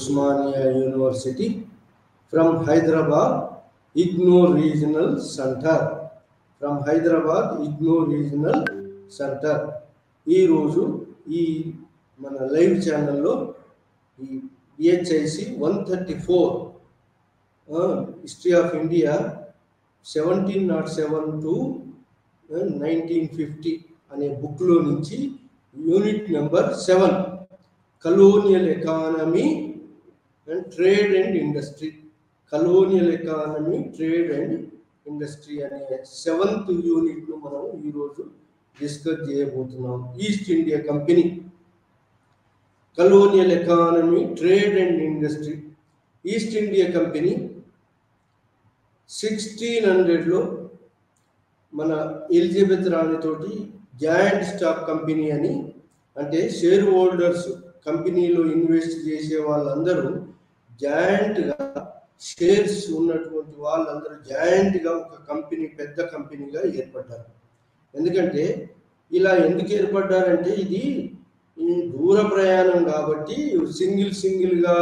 Osmania University, from Hyderabad, IGNOU Regional Center. From Hyderabad, IGNOU Regional Center. ఈ రోజు ఈ మన లైవ్ ఛానల్లో ఈ BHIC 134 history of India 1707 to 1950 అనే బుక్లో నుంచి unit number 7 colonial economy and trade and industry. Colonial economy, trade and industry అనే 7th యూనిట్ను మనం ఈరోజు డిస్కస్ చేయబోతున్నాం. East India company, colonial economy, trade and industry. East India company 1600లో మన ఎలిజబెత్ రాణితోటి జాయింట్ స్టాక్ కంపెనీ అని, అంటే షేర్ హోల్డర్స్ కంపెనీలో ఇన్వెస్ట్ చేసే వాళ్ళందరూ జాయింట్గా, షేర్స్ ఉన్నటువంటి వాళ్ళందరూ జాయింట్గా ఒక కంపెనీ, పెద్ద కంపెనీగా ఏర్పడ్డారు. ఎందుకంటే ఇలా ఎందుకు ఏర్పడ్డారంటే ఇది దూర ప్రయాణం కాబట్టి సింగిల్గా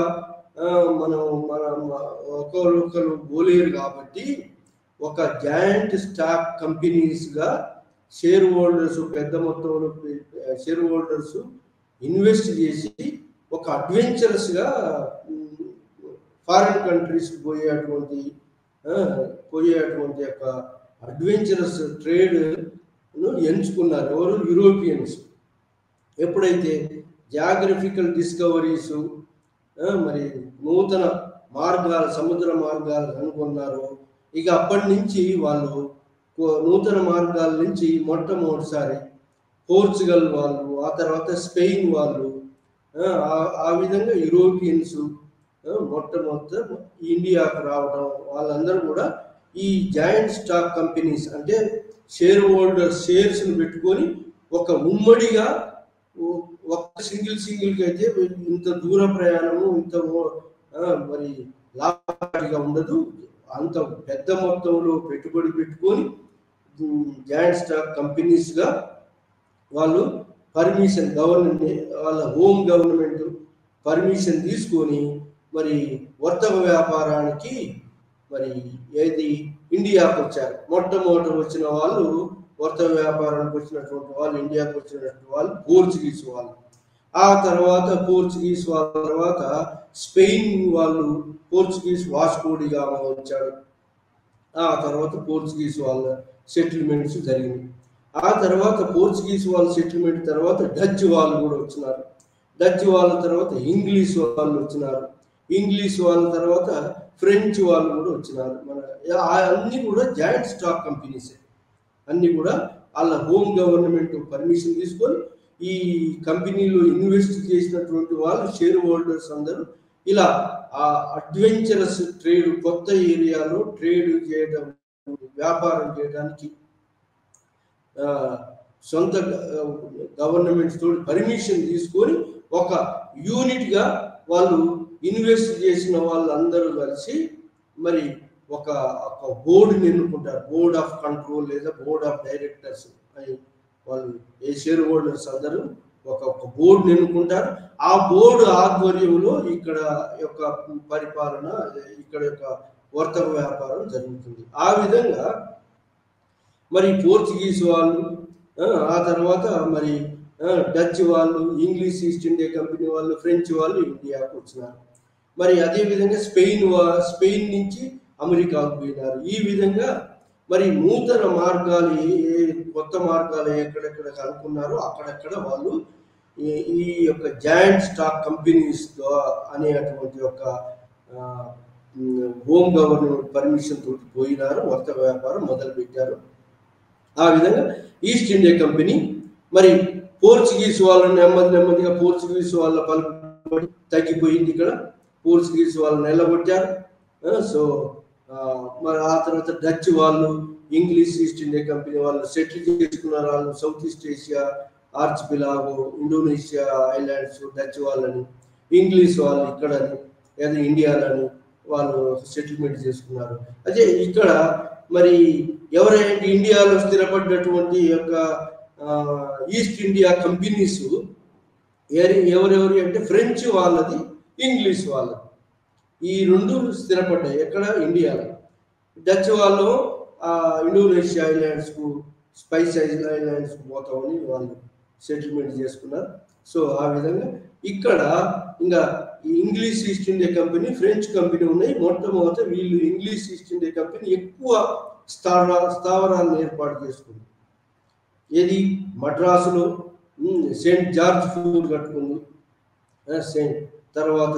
మనం ఒకరు పోలేరు కాబట్టి ఒక జాయింట్ స్టాక్ కంపెనీస్గా షేర్ హోల్డర్స్, పెద్ద మొత్తంలో షేర్ హోల్డర్స్ ఇన్వెస్ట్ చేసి ఒక అడ్వెంచరస్గా ఫారిన్ కంట్రీస్కి పోయేటువంటి ఒక అడ్వెంచరస్ ట్రేడ్ను ఎంచుకున్నారు. ఎవరు? యూరోపియన్స్. ఎప్పుడైతే జాగ్రఫికల్ డిస్కవరీస్, మరి నూతన మార్గాలు, సముద్ర మార్గాలు కనుగొన్నారు, ఇక అప్పటి నుంచి వాళ్ళు నూతన మార్గాల నుంచి మొట్టమొదటిసారి పోర్చుగల్ వాళ్ళు, ఆ తర్వాత స్పెయిన్ వాళ్ళు, ఆ విధంగా యూరోపియన్స్ మొట్టమొదట ఇండియాకు రావడం, వాళ్ళందరూ కూడా ఈ జాయింట్ స్టాక్ కంపెనీస్ అంటే షేర్ హోల్డర్ షేర్స్ని పెట్టుకొని ఒక ఉమ్మడిగా, ఒక సింగిల్కి అయితే ఇంత దూర ప్రయాణము, ఇంత మరి లాభాగా ఉండదు, అంత పెద్ద మొత్తంలో పెట్టుబడి పెట్టుకొని జాయింట్ స్టాక్ కంపెనీస్గా వాళ్ళు పర్మిషన్, గవర్నమెంట్ వాళ్ళ హోమ్ గవర్నమెంట్ పర్మిషన్ తీసుకొని మరి వర్తక వ్యాపారానికి మరి ఏది ఇండియాకు వచ్చారు. మొట్టమొదటి వచ్చిన వాళ్ళు, వర్తక వ్యాపారానికి వచ్చినటువంటి వాళ్ళు, ఇండియాకు వచ్చినటువంటి వాళ్ళు పోర్చుగీస్ వాళ్ళు. ఆ తర్వాత పోర్చుగీస్ వాళ్ళ తర్వాత స్పెయిన్ వాళ్ళు, పోర్చుగీస్ వాస్కో డి గామా వచ్చాడు. ఆ తర్వాత పోర్చుగీస్ వాళ్ళ సెటిల్మెంట్స్ జరిగినాయి. ఆ తర్వాత పోర్చుగీస్ వాళ్ళ సెటిల్మెంట్ తర్వాత డచ్ వాళ్ళు కూడా వచ్చినారు. డచ్ వాళ్ళ తర్వాత ఇంగ్లీష్ వాళ్ళు వచ్చినారు. ఇంగ్లీష్ వాళ్ళ తర్వాత ఫ్రెంచ్ వాళ్ళు కూడా వచ్చినారు. మన అన్నీ కూడా జాయింట్ స్టాక్ కంపెనీసే. అన్నీ కూడా వాళ్ళ హోమ్ గవర్నమెంట్ పర్మిషన్ తీసుకొని ఈ కంపెనీలో ఇన్వెస్ట్ చేసినటువంటి వాళ్ళు, షేర్ హోల్డర్స్ అందరూ ఇలా ఆ అడ్వెంచరస్ ట్రేడ్, కొత్త ఏరియాలో ట్రేడ్ చేయడం, వ్యాపారం చేయడానికి సొంత గవర్నమెంట్స్ తోటి పర్మిషన్ తీసుకొని ఒక యూనిట్గా వాళ్ళు ఇన్వెస్ట్ చేసిన వాళ్ళందరూ కలిసి మరి ఒక బోర్డుని ఎన్నుకుంటారు. బోర్డ్ ఆఫ్ కంట్రోల్ లేదా బోర్డ్ ఆఫ్ డైరెక్టర్స్ అని వాళ్ళు ఏ షేర్ హోల్డర్స్ అందరూ ఒక బోర్డుని ఎన్నుకుంటారు. ఆ బోర్డు ఆధ్వర్యంలో ఇక్కడ యొక్క పరిపాలన, ఇక్కడ యొక్క వర్తక వ్యాపారం జరుగుతుంది. ఆ విధంగా మరి పోర్చుగీస్ వాళ్ళు, ఆ తర్వాత మరి డచ్ వాళ్ళు, ఇంగ్లీష్ ఈస్ట్ ఇండియా కంపెనీ వాళ్ళు, ఫ్రెంచ్ వాళ్ళు ఇండియాకు వచ్చినారు. మరి అదేవిధంగా స్పెయిన్ నుంచి అమెరికాకు పోయినారు. ఈ విధంగా మరి నూతన మార్గాలు, కొత్త మార్గాలు ఎక్కడెక్కడ కనుక్కున్నారో అక్కడెక్కడ వాళ్ళు ఈ యొక్క జాయింట్ స్టాక్ కంపెనీస్ అనేటువంటి ఒక హోమ్ గవర్నమెంట్ పర్మిషన్ తోటి పోయినారు, వర్తక వ్యాపారం మొదలుపెట్టారు. ఆ విధంగా ఈస్ట్ ఇండియా కంపెనీ మరి పోర్చుగీస్ వాళ్ళని నెమ్మదిగా పోర్చుగీస్ వాళ్ళ పలుకుబడి తగ్గిపోయింది. ఇక్కడ పోర్చుగీస్ వాళ్ళని నిలబొట్టారు. సో మరి ఆ తర్వాత డచ్ వాళ్ళు, ఇంగ్లీష్ ఈస్ట్ ఇండియా కంపెనీ వాళ్ళు సెటిల్ చేసుకున్నారు. వాళ్ళు South East Asia, archipelago, Indonesia islands Dutch వాళ్ళని, ఇంగ్లీష్ వాళ్ళు ఇక్కడని లేదా ఇండియాలని వాళ్ళు సెటిల్మెంట్ చేసుకున్నారు. అదే ఇక్కడ మరి ఎవరైతే ఇండియాలో స్థిరపడ్డటువంటి యొక్క ఈస్ట్ ఇండియా కంపెనీస్ ఎవరెవరి అంటే ఫ్రెంచ్ వాళ్ళది ఇంగ్లీష్ వాళ్ళు. ఈ రెండు స్థిరపడ్డాయి ఎక్కడ? ఇండియాలో. డచ్ వాళ్ళు ఇండోనేషియా ఐలాండ్స్కు, స్పైస్ ఐలాండ్స్కు పోతామని వాళ్ళు సెటిల్మెంట్ చేసుకున్నారు. సో ఆ విధంగా ఇక్కడ ఇంకా ఈ English East India company, French company ఉన్నాయి. మొట్టమొదట వీళ్ళు ఇంగ్లీష్ ఈస్ట్ ఇండియా కంపెనీ ఎక్కువ స్థావరాలను ఏర్పాటు చేసుకుంది. ఏది? మద్రాసులో సెయింట్ జార్జ్ ఫోర్ట్ కట్టుకుంది. తర్వాత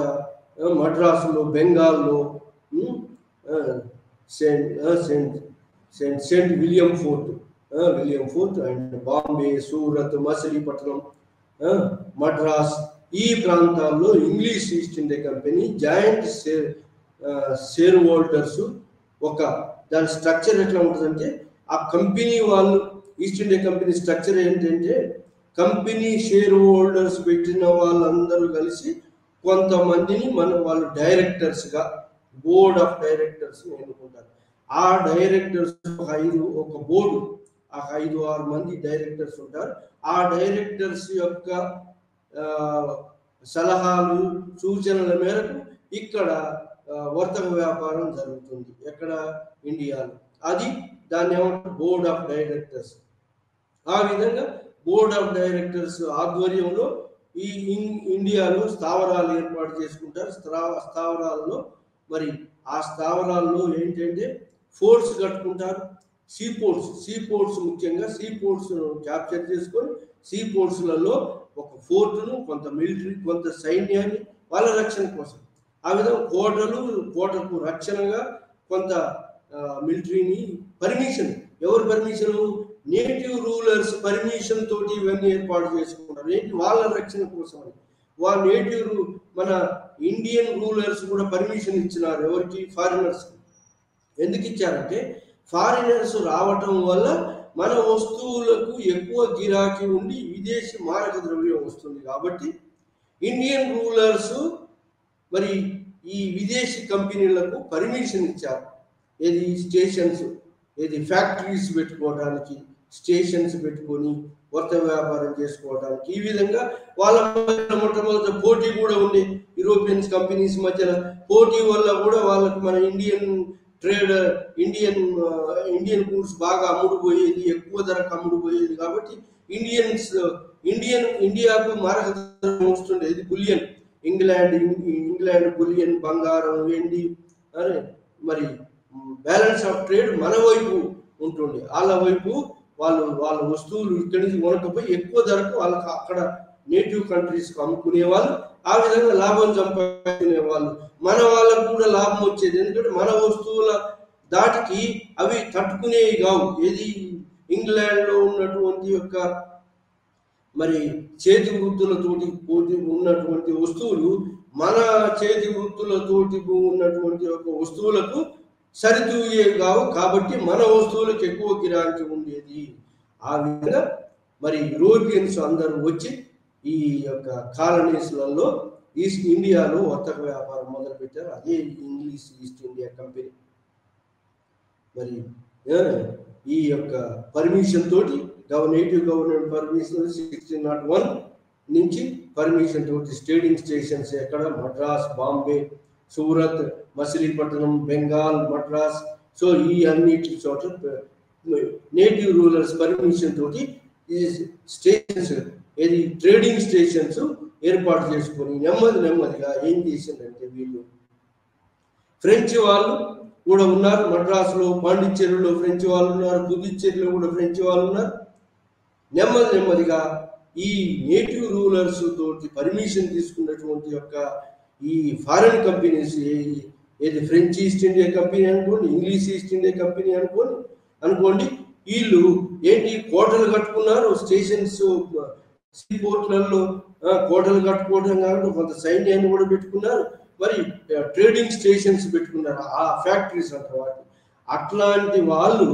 మద్రాసులో, బెంగాల్లో Saint William fort and Bombay, Surat, Machilipatnam, Madras ఈ ప్రాంతాల్లో English East India company joint share holders. దాని స్ట్రక్చర్ ఎట్లా ఉంటుందంటే, ఆ కంపెనీ వాళ్ళు ఈస్ట్ ఇండియా కంపెనీ స్ట్రక్చర్ ఏంటంటే, కంపెనీ షేర్ హోల్డర్స్ పెట్టిన వాళ్ళందరూ కలిసి కొంతమందిని వాళ్ళు డైరెక్టర్స్గా, బోర్డ్ ఆఫ్ డైరెక్టర్స్ ఎన్నుకుంటారు. ఆ డైరెక్టర్స్ ఒక బోర్డు, 5-6 మంది డైరెక్టర్స్ ఉంటారు. ఆ డైరెక్టర్స్ యొక్క సలహాలు, సూచనల మేరకు ఇక్కడ వర్తక వ్యాపారం జరుగుతుంది. ఎక్కడ? ఇండియాలో. అది దాన్ని ఏమంటారు? Board of directors. ఆ విధంగా బోర్డ్ ఆఫ్ డైరెక్టర్స్ ఆధ్వర్యంలో ఈ ఇండియాలో స్థావరాలు ఏర్పాటు చేసుకుంటారు. స్థావరాల్లో మరి ఆ స్థావరాల్లో ఏంటంటే ఫోర్ట్స్ కట్టుకుంటారు. సీ పోర్ట్స్ ముఖ్యంగా సీ పోర్ట్స్ క్యాప్చర్ చేసుకొని సీ పోర్ట్స్లలో ఒక ఫోర్టును, కొంత మిలిటరీ, కొంత సైన్యాన్ని వాళ్ళ రక్షణ కోసం. ఆ విధంగా కోటకు రక్షణగా కొంత మిలిటరీని పర్మిషన్, ఎవరు పర్మిషను? నేటివ్ రూలర్స్ పర్మిషన్ తోటి ఇవన్నీ ఏర్పాటు చేసుకుంటారు. ఏంటి? వాళ్ళ రక్షణ కోసం అని. వాళ్ళ మన ఇండియన్ రూలర్స్ కూడా పర్మిషన్ ఇచ్చినారు. ఎవరికి? ఫారినర్స్. ఎందుకు ఇచ్చారంటే, ఫారినర్స్ రావటం వల్ల మన వస్తువులకు ఎక్కువ గిరాకీ ఉండి విదేశీ మారక ద్రవ్యం వస్తుంది. కాబట్టి ఇండియన్ రూలర్స్ మరి ఈ విదేశీ కంపెనీలకు పర్మిషన్ ఇచ్చారు. ఏది? స్టేషన్స్, ఏది ఫ్యాక్టరీస్ పెట్టుకోవడానికి, స్టేషన్స్ పెట్టుకొని వర్తక వ్యాపారం చేసుకోవడానికి. ఈ విధంగా వాళ్ళ మొట్టమొదటి పోటీ కూడా ఉంది. యూరోపియన్స్ కంపెనీస్ మధ్యన పోటీ వల్ల కూడా వాళ్ళకు మన ఇండియన్ ట్రేడ్, ఇండియన్ గూడ్స్ బాగా అమ్ముడుపోయేది, ఎక్కువ ధరకు అమ్ముడుపోయేది. కాబట్టి ఇండియాకు మారక ద్రవ్యం వస్తుండేది. బులియన్, ఇంగ్లాండ్ బులియన్, బంగారం, వెండి, మరి బ్యాలెన్స్ ఆఫ్ ట్రేడ్ మన వైపు ఉంటుండే. వాళ్ళ వైపు వాళ్ళ వస్తువులు ఇక్కడి నుంచి కొనకపోయి ఎక్కువ ధరకు వాళ్ళకి అక్కడ నేటివ్ కంట్రీస్కి అమ్ముకునేవాళ్ళు. ఆ విధంగా లాభం సంపాదించుకునేవాళ్ళు. మన వాళ్ళకు కూడా లాభం వచ్చేది. ఎందుకంటే మన వస్తువుల దాటికి అవి తట్టుకునేవి కావు. ఏది? ఇంగ్లాండ్లో ఉన్నటువంటి యొక్క మరి చేతి వృత్తులతోటి ఉన్నటువంటి వస్తువులు మన చేతి వృత్తులతోటి ఉన్నటువంటి యొక్క వస్తువులకు సరితూగేవి కావు. కాబట్టి మన వస్తువులకు ఎక్కువ గిరాకీ ఉండేది. ఆ విధంగా మరి యూరోపియన్స్ అందరూ వచ్చి ఈ యొక్క కాలనీస్లలో ఇండియాలో వర్తక వ్యాపారం మొదలుపెట్టారు. అదే ఇంగ్లీష్ ఈస్ట్ ఇండియా కంపెనీ. మరి ఈ యొక్క పర్మిషన్ తోటి నేటివ్ గవర్నమెంట్ పర్మిషన్ 1601 నుంచి పర్మిషన్ తోటి ట్రేడింగ్ స్టేషన్స్ ఎక్కడ? మద్రాస్, బాంబే, సూరత్, మచిలీపట్నం, బెంగాల్, మద్రాస్. సో ఈ అన్నిటి చోట్ల నేటివ్ రూలర్స్ పర్మిషన్ తోటి ఈ స్టేషన్స్, ఏది? ట్రేడింగ్ స్టేషన్స్ ఏర్పాటు చేసుకొని నెమ్మదిగా ఏం చేసిందంటే, వీళ్ళు ఫ్రెంచ్ వాళ్ళు కూడా ఉన్నారు. మద్రాసులో, పాండిచ్చేరిలో ఫ్రెంచ్ వాళ్ళు ఉన్నారు. పుదుచ్చేరిలో కూడా ఫ్రెంచ్ వాళ్ళు ఉన్నారు. నెమ్మదిగా ఈ నేటివ్ రూలర్స్ తోటి పర్మిషన్ తీసుకున్నటువంటి యొక్క ఈ ఫారిన్ కంపెనీస్, ఏది? ఫ్రెంచ్ ఈస్ట్ ఇండియా కంపెనీ అనుకోండి, ఇంగ్లీష్ ఈస్ట్ ఇండియా కంపెనీ అనుకోండి, వీళ్ళు ఏంటి? కోటలు కట్టుకున్నారు. స్టేషన్స్, సీ పోర్ట్లలో కోటలు కట్టుకోవడం కాకుండా కొంత సైన్యాన్ని కూడా పెట్టుకున్నారు. మరి ట్రేడింగ్ స్టేషన్స్ పెట్టుకున్నారు. ఆ ఫ్యాక్టరీస్ అంటారు వాటి. అట్లాంటి వాళ్ళు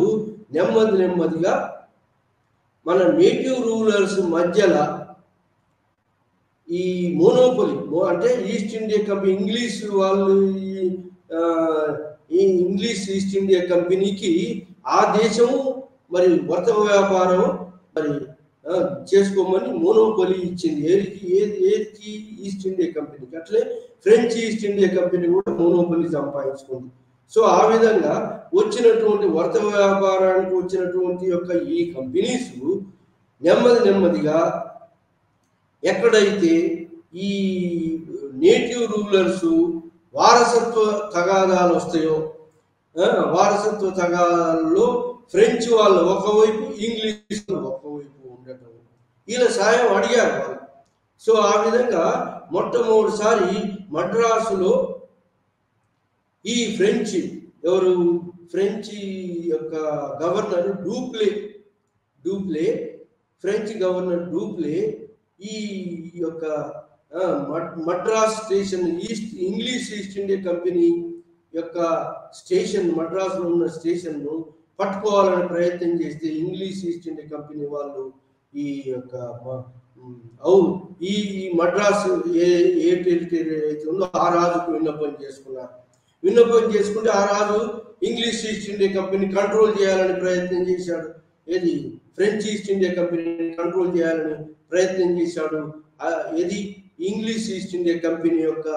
నెమ్మదిగా మన నేటివ్ రూలర్స్ మధ్యలో ఈ మోనోపొలి, అంటే ఈస్ట్ ఇండియా కంపెనీ, ఇంగ్లీష్ వాళ్ళు ఈ ఇంగ్లీష్ ఈస్ట్ ఇండియా కంపెనీకి ఆ దేశము మరి వర్తక వ్యాపారం మరి చేసుకోమని మోనోపొలి ఇచ్చింది. ఏదికి ఈస్ట్ ఇండియా కంపెనీకి. అట్లే ఫ్రెంచ్ ఈస్ట్ ఇండియా కంపెనీ కూడా మోనోపొలి సంపాదించుకుంది. సో ఆ విధంగా వచ్చినటువంటి వర్త వ్యాపారానికి వచ్చినటువంటి యొక్క ఈ కంపెనీస్ నెమ్మదిగా ఎక్కడైతే ఈ నేటివ్ రూలర్స్ వారసత్వ తగాదాలు వస్తాయో, వారసత్వ తగాదాల్లో ఫ్రెంచ్ వాళ్ళు ఒకవైపు, ఇంగ్లీష్ ఒకవైపు ఉండటం, వీళ్ళ సాయం అడిగారు వాళ్ళు. సో ఆ విధంగా మొట్టమొదటిసారి మద్రాసులో ఈ ఫ్రెంచ్ యొక్క గవర్నర్ డూప్లే ఫ్రెంచ్ గవర్నర్ డూప్లే ఈ యొక్క Madras station English East India company యొక్క స్టేషన్, మద్రాసులో ఉన్న స్టేషన్ను పట్టుకోవాలని ప్రయత్నం చేస్తే ఇంగ్లీష్ ఈస్ట్ ఇండియా కంపెనీ వాళ్ళు ఈ యొక్క ఈ మద్రాసు ఏ టెరిటరీ అయితే ఉందో ఆ రాజుకు విన్నపం చేసుకున్నారు. విన్నపం చేసుకుంటే ఆ రాజు English East India company control చేయాలని ప్రయత్నం చేశాడు. ఏది ఫ్రెంచ్ ఈస్ట్ ఇండియా కంపెనీని కంట్రోల్ చేయాలని ప్రయత్నం చేశాడు. ఏది ఇంగ్లీష్ ఈస్ట్ ఇండియా కంపెనీ యొక్క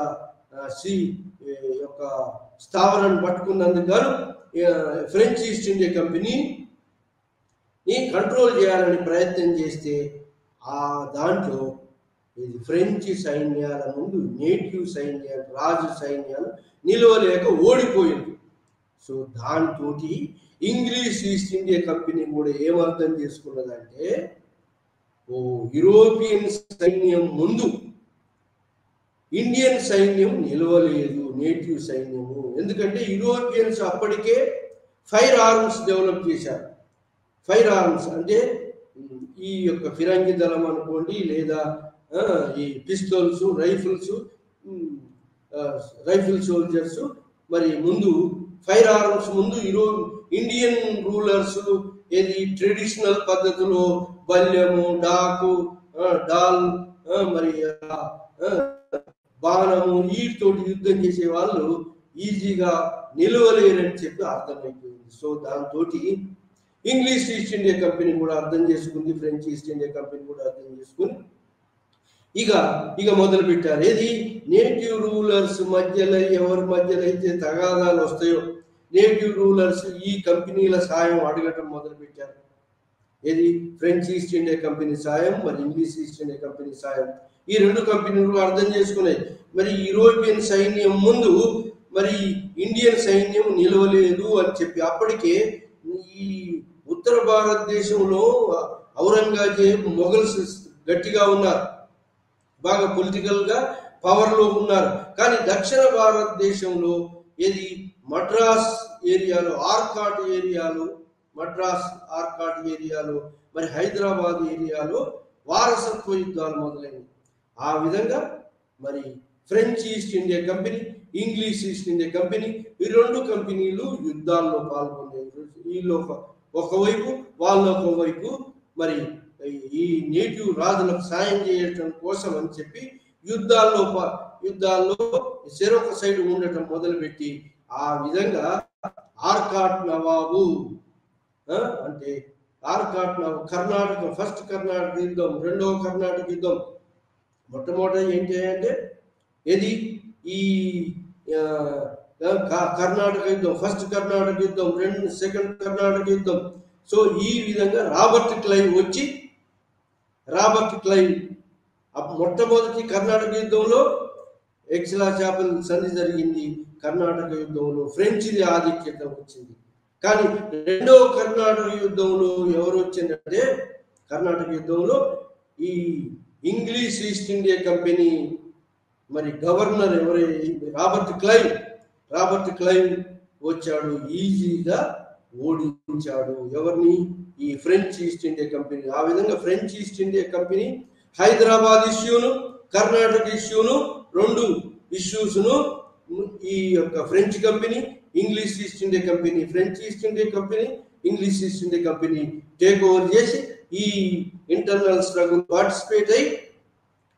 స్థావరాన్ని పట్టుకున్నందుకు గాను ఫ్రెంచ్ ఈస్ట్ ఇండియా కంపెనీని కంట్రోల్ చేయాలని ప్రయత్నం చేస్తే ఆ దాంట్లో ఇది ఫ్రెంచ్ సైన్యాల ముందు నేటివ్ సైన్యాలు, రాజు సైన్యాలు నిలవలేక ఓడిపోయింది. సో దాంతో ఇంగ్లీష్ ఈస్ట్ ఇండియా కంపెనీ కూడా ఏమర్థం చేసుకున్నదంటే, యూరోపియన్ సైన్యం ముందు ఇండియన్ సైన్యం నిలవలేదు, నేటివ్ సైన్యము. ఎందుకంటే యూరోపియన్స్ అప్పటికే ఫైర్ ఆర్మ్స్ డెవలప్ చేశారు. ఫైర్ ఆర్మ్స్ అంటే ఈ యొక్క ఫిరంగి దళం అనుకోండి, లేదా ఈ పిస్తోల్స్, రైఫిల్ సోల్జర్స్. మరి ముందు ఫైర్ ఆర్మ్స్ ముందు ఇండియన్ రూలర్స్ ఏది ట్రెడిషనల్ పద్ధతిలో బల్యము, డాల్, మరి బాణము వీటితోటి యుద్ధం చేసే వాళ్ళు ఈజీగా నిలవలేరని చెప్పి అర్థమైపోయింది. సో దాంతో ఇంగ్లీష్ ఈస్ట్ ఇండియా కంపెనీ కూడా అర్థం చేసుకుంది, ఫ్రెంచ్ ఈస్ట్ ఇండియా కంపెనీ కూడా అర్థం చేసుకుని ఇక మొదలు పెట్టారు. ఏది నేటివ్ రూలర్స్ మధ్యలో ఎవరి మధ్యలో అయితే తగాదాలు వస్తాయో నేటివ్ రూలర్స్ ఈ కంపెనీల సాయం అడగటం మొదలు పెట్టారు. ఏది ఫ్రెంచ్ ఈస్ట్ ఇండియా కంపెనీ సాయం, మరి ఇంగ్లీష్ ఈస్ట్ ఇండియా కంపెనీ సాయం. ఈ రెండు కంపెనీలు అర్థం చేసుకున్నాయి. మరి యూరోపియన్ సైన్యం ముందు మరి ఇండియన్ సైన్యం నిలవలేదు అని చెప్పి అప్పటికే ఈ ఉత్తర భారతదేశంలో ఔరంగజేబ్, మొఘల్స్ గట్టిగా ఉన్నారు, బాగా పొలిటికల్ గా పవర్ లో ఉన్నారు. కానీ దక్షిణ భారతదేశంలో ఏది మద్రాస్ ఏరియాలో, మద్రాస్ ఆర్కాట్ ఏరియాలో, మరి హైదరాబాద్ ఏరియాలో వారసత్వ యుద్ధాలు మొదలైనవి. ఆ విధంగా మరి French East India company, English East India company ఈ రెండు కంపెనీలు యుద్ధాల్లో పాల్గొనేవి. వీళ్ళు ఒకవైపు, వాళ్ళు ఒకవైపు మరి ఈ నేటివ్ రాజులకు సాయం చేయటం కోసం అని చెప్పి యుద్ధాల్లో చెరొక సైడ్ ఉండటం మొదలుపెట్టి ఆ విధంగా ఆర్కాట్ నవాబు అంటే ఆర్కాట్ నవాబు కర్ణాటక, ఫస్ట్ కర్ణాటక యుద్ధం, రెండవ కర్ణాటక యుద్ధం. మొట్టమొదటి ఏంటి అంటే ఇది ఈ కర్ణాటక యుద్ధం, ఫస్ట్ కర్ణాటక యుద్ధం, సెకండ్ కర్ణాటక యుద్ధం. సో ఈ విధంగా రాబర్ట్ క్లైవ్ మొట్టమొదటి కర్ణాటక యుద్ధంలో ఎక్స్లా చాపెల్ సంధి జరిగింది. కర్ణాటక యుద్ధంలో ఫ్రెంచ్ది ఆధిక్యత వచ్చింది. కానీ రెండవ కర్ణాటక యుద్ధంలో ఎవరు వచ్చిందంటే, కర్ణాటక యుద్ధంలో ఈ ఇంగ్లీష్ ఈస్ట్ ఇండియా కంపెనీ మరి గవర్నర్ రాబర్ట్ క్లైవ్ వచ్చాడు, ఈజీగా ఓడించాడు ఎవరిని, ఈ ఫ్రెంచ్ ఈస్ట్ ఇండియా కంపెనీ. ఆ విధంగా French East India company Hyderabad ఇష్యూను, కర్ణాటక ఇష్యూను, రెండు ఇష్యూస్ను ఈ యొక్క French company, English East India company, French East India company, English East India company take over చేసి ఈ ఇంటర్నల్ స్ట్రగుల్ పార్టిసిపేట్ అయి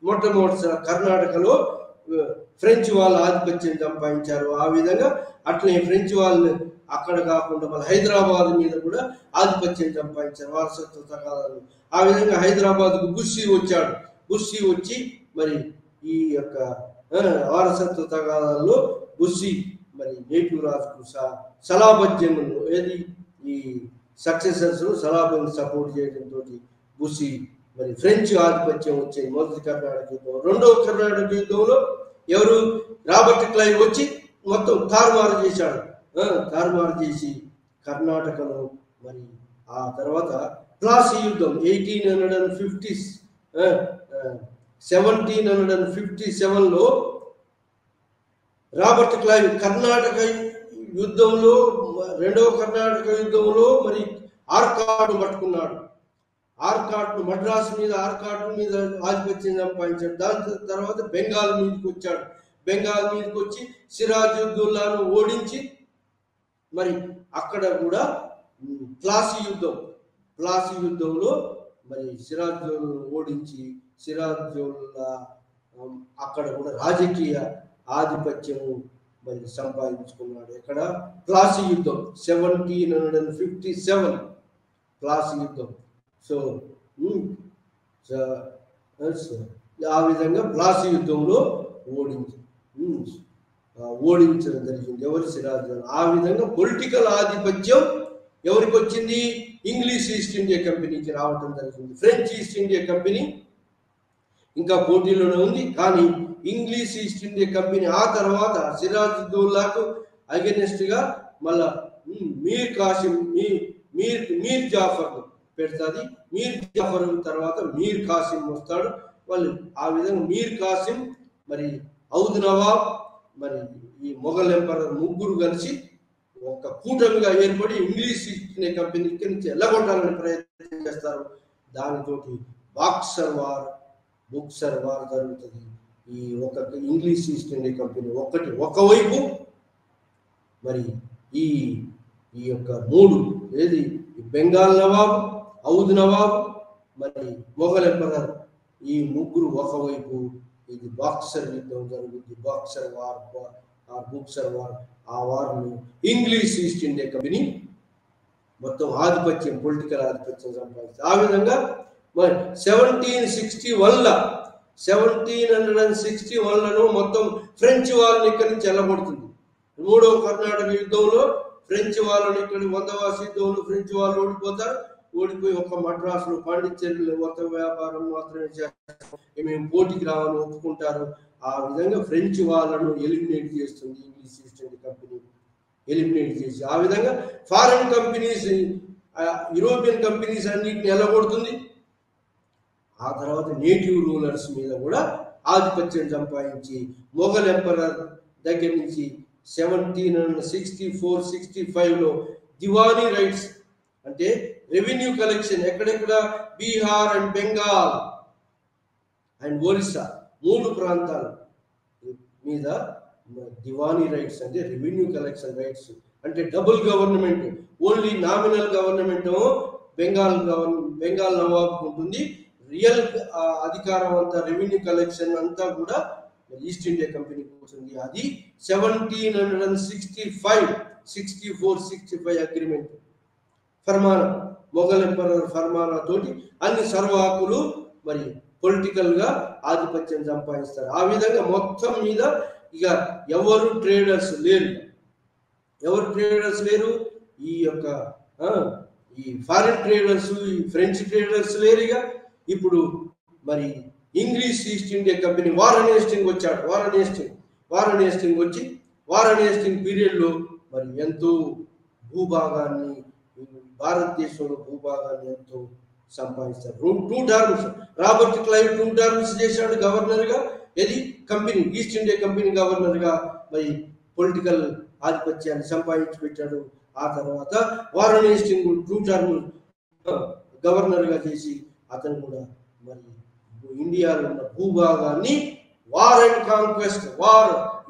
మొట్టమొదటిసారి కర్ణాటకలో ఫ్రెంచ్ వాళ్ళు ఆధిపత్యం సంపాదించారు. ఆ విధంగా అట్లే ఫ్రెంచ్ వాళ్ళు అక్కడ కాకుండా మళ్ళీ హైదరాబాద్ మీద కూడా ఆధిపత్యం సంపాదించారు వారసత్వ తగాదాలు. ఆ విధంగా హైదరాబాద్కు బుస్సీ వచ్చాడు. బుస్సీ వచ్చి మరి ఈ యొక్క వారసత్వ తగాదాల్లో బుస్సీ మరి నేటివ్ రాజుకు సలాబద్యం ఏది ఈ సక్సెసర్స్ సలాబద్ని సపోర్ట్ చేయడంతో బుస్సీ మరి ఫ్రెంచ్ ఆధిపత్యం వచ్చేది మొదటి కర్ణాటక యుద్ధం. రెండవ కర్ణాటక యుద్ధంలో ఎవరు రాబర్ట్ క్లైవ్ వచ్చి మొత్తం తారుమారు చేశాడు. తారుమారు చేసి కర్ణాటకలో మరి ఆ తర్వాత ప్లాసీ యుద్ధం 1757లో రాబర్ట్ క్లైవ్ కర్ణాటక యుద్ధంలో రెండవ కర్ణాటక యుద్ధంలో మరి ఆర్కాట్ పట్టుకున్నాడు. ఆర్కాట్ మద్రాసు మీద ఆర్కాట్ మీద ఆధిపత్యం సంపాదించాడు. దాని తర్వాత బెంగాల్ మీదకి వచ్చాడు. బెంగాల్ మీదకి వచ్చి సిరాజుద్దౌలాను ఓడించి మరి అక్కడ కూడా ప్లాసీ యుద్ధంలో మరి సిరాజుద్దౌలాను ఓడించి సిరాజుద్దౌలా అక్కడ కూడా రాజకీయ ఆధిపత్యం మరి సంపాదించుకున్నాడు. ఇక్కడ ప్లాసీ యుద్ధం 1757 ప్లాసీ యుద్ధం. సో ఆ విధంగా ప్లాసీ యుద్ధంలో ఓడించడం జరిగింది ఎవరు? సిరాజుద్దౌలా. ఆ విధంగా పొలిటికల్ ఆధిపత్యం ఎవరికి వచ్చింది? ఇంగ్లీష్ ఈస్ట్ ఇండియా కంపెనీకి రావటం జరిగింది. ఫ్రెంచ్ ఈస్ట్ ఇండియా కంపెనీ ఇంకా పోటీలోనే ఉంది, కానీ ఇంగ్లీష్ ఈస్ట్ ఇండియా కంపెనీ ఆ తర్వాత సిరాజుద్దౌలాకు అగెనిస్ట్ గా మళ్ళా మీర్ కాసిం మీర్ జాఫర్ పెడతాది. మీర్ జాఫర్ తర్వాత మీర్ కాసిం వస్తాడు. వాళ్ళు ఆ విధంగా మీర్ కాసిం మరి ఔద్ నవాబ్ మరి ఈ మొఘల్ ఎంపరర్ ముగ్గురు కలిసి ఒక కూటమిగా ఏర్పడి ఇంగ్లీష్ ఈస్ట్ ఇండియా కంపెనీకి నుంచి ఎల్లగొట్టాలని ప్రయత్నం చేస్తారు. దానితోటి బక్సర్ వార్ జరుగుతుంది. ఈ ఒక ఇంగ్లీష్ ఈస్ట్ ఇండియా కంపెనీ ఒకవైపు మరి ఈ యొక్క మూడు ఏది బెంగాల్ నవాబ్, ఔద్ నవాబ్ మరి మొఘల్ ఎంపరర్ ఈ ముగ్గురు ఒకవైపు ఇది బాక్సర్ యుద్ధం జరుగుతుంది. బాక్సర్ వార్ ఆ వార్ను ఇంగ్లీష్ ఈస్ట్ ఇండియా కంపెనీ మొత్తం ఆధిపత్యం పొలిటికల్ ఆధిపత్యం సంపాదించింది. ఆ విధంగా మరి 1761లో మొత్తం ఫ్రెంచ్ వాళ్ళని ఇక్కడి నుంచి వెళ్ళగొడుతుంది. మూడవ కర్ణాటక యుద్ధంలో ఫ్రెంచ్ వాళ్ళని ఇక్కడ 100వ యుద్ధంలో ఫ్రెంచ్ వాళ్ళు ఓడిపోయి ఒక మద్రాసులో పాండిచ్చేరిలో మొత్తం వ్యాపారం మాత్రమే చేస్తారు, మేము పోటీకి రావాలని ఒప్పుకుంటారు. ఆ విధంగా ఫ్రెంచ్ వాళ్ళను ఎలిమినేట్ చేస్తుంది English East India company. Eliminate చేసి ఆ విధంగా ఫారెన్ కంపెనీస్ యూరోపియన్ కంపెనీస్ అన్నిటిని ఎల్లగొడుతుంది. ఆ తర్వాత నేటివ్ రూలర్స్ మీద కూడా ఆధిపత్యం సంపాదించి మొఘల్ ఎంపరర్ దగ్గర నుంచి 1764-65లో దివానీ రైట్స్ అంటే రెవెన్యూ కలెక్షన్ ఎక్కడెక్కడ బీహార్ అండ్ బెంగాల్ అండ్ ఒరిస్సా మూడు ప్రాంతాల మీద దివానీ రైట్స్ అంటే రెవెన్యూ కలెక్షన్ రైట్స్ అంటే double government. Only nominal government Bengal Nawab ఉంటుంది, రియల్ అధికారం అంతా రెవెన్యూ కలెక్షన్ అంతా కూడా ఈస్ట్ ఇండియా కంపెనీకి వస్తుంది. అది 1765 అగ్రిమెంట్ ఫర్మానా మొఘల్ ఎంపరర్ ఫర్మానా తోటి అన్ని సర్వాకులు మరి పొలిటికల్ గా ఆధిపత్యం సంపాదిస్తారు. ఆ విధంగా మొత్తం మీద ఇక ఎవరు ట్రేడర్స్ లేరు. ఈ యొక్క ఈ ఫారిన్ ట్రేడర్స్ ఈ ఫ్రెంచ్ ట్రేడర్స్ లేరు. ఇక ఇప్పుడు మరి English East India company Warren Hasting వచ్చాడు. వారన్ హేస్టింగ్ పీరియడ్లో మరి ఎంతో భూభాగాన్ని భారతదేశంలో భూభాగాన్ని ఎంతో సంపాదిస్తారు. 2 టర్మ్స్ రాబర్ట్ క్లైవ్ 2 టర్మ్స్ చేశాడు గవర్నర్గా. ఇది కంపెనీ ఈస్ట్ ఇండియా కంపెనీ గవర్నర్గా మరి పొలిటికల్ ఆధిపత్యాన్ని సంపాదించి పెట్టాడు. ఆ తర్వాత వారన్ హేస్టింగ్ 2 టర్మ్ గవర్నర్గా చేసి అతను కూడా మరి ఇండియాలో ఉన్న భూభాగాన్ని వార్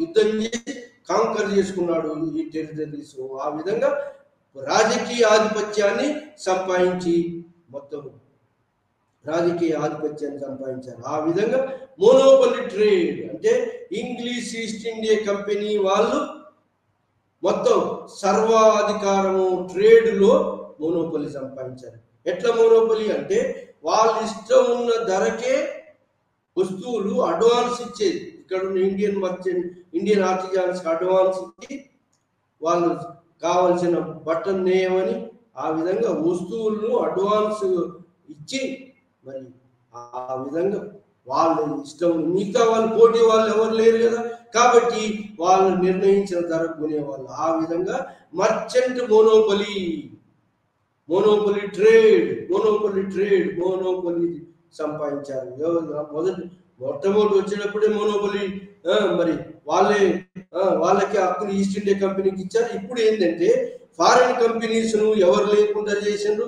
యుద్ధం చేసి కాంకర్ చేసుకున్నాడు ఈ టెరిటరీస్. ఆ విధంగా రాజకీయ ఆధిపత్యాన్ని సంపాదించి మొత్తం రాజకీయ ఆధిపత్యాన్ని సంపాదించారు. ఆ విధంగా మోనోపలి ట్రేడ్ అంటే ఇంగ్లీష్ ఈస్ట్ ఇండియా కంపెనీ వాళ్ళు మొత్తం సర్వాధికారము ట్రేడ్లో మోనోపలి సంపాదించారు. ఎట్లా మోనోపలి అంటే వాళ్ళు ఇష్టం ఉన్న ధరకే వస్తువులు అడ్వాన్స్ ఇచ్చేది. ఇక్కడ ఉన్న ఇండియన్ ఆర్టిజాన్స్ అడ్వాన్స్ ఇచ్చి వాళ్ళు కావలసిన బట్టలు నేయమని ఆ విధంగా వస్తువులను అడ్వాన్స్ ఇచ్చి మరి ఆ విధంగా వాళ్ళు ఇష్టం, మిగతా వాళ్ళు పోటీ వాళ్ళు ఎవరు లేరు కదా, కాబట్టి వాళ్ళు నిర్ణయించిన ధర కొనేవాళ్ళు. ఆ విధంగా మర్చెంట్ మోనోపలి ట్రేడ్ సంపాదించారు. మొట్టమొదటి వచ్చేటప్పుడే మోనోపలి మరి వాళ్ళకి హక్కులు ఈస్ట్ ఇండియా కంపెనీకి ఇచ్చారు. ఇప్పుడు ఏంటంటే ఫారిన్ కంపెనీస్ ను ఎవరు లేకుండా చేసిండ్రు.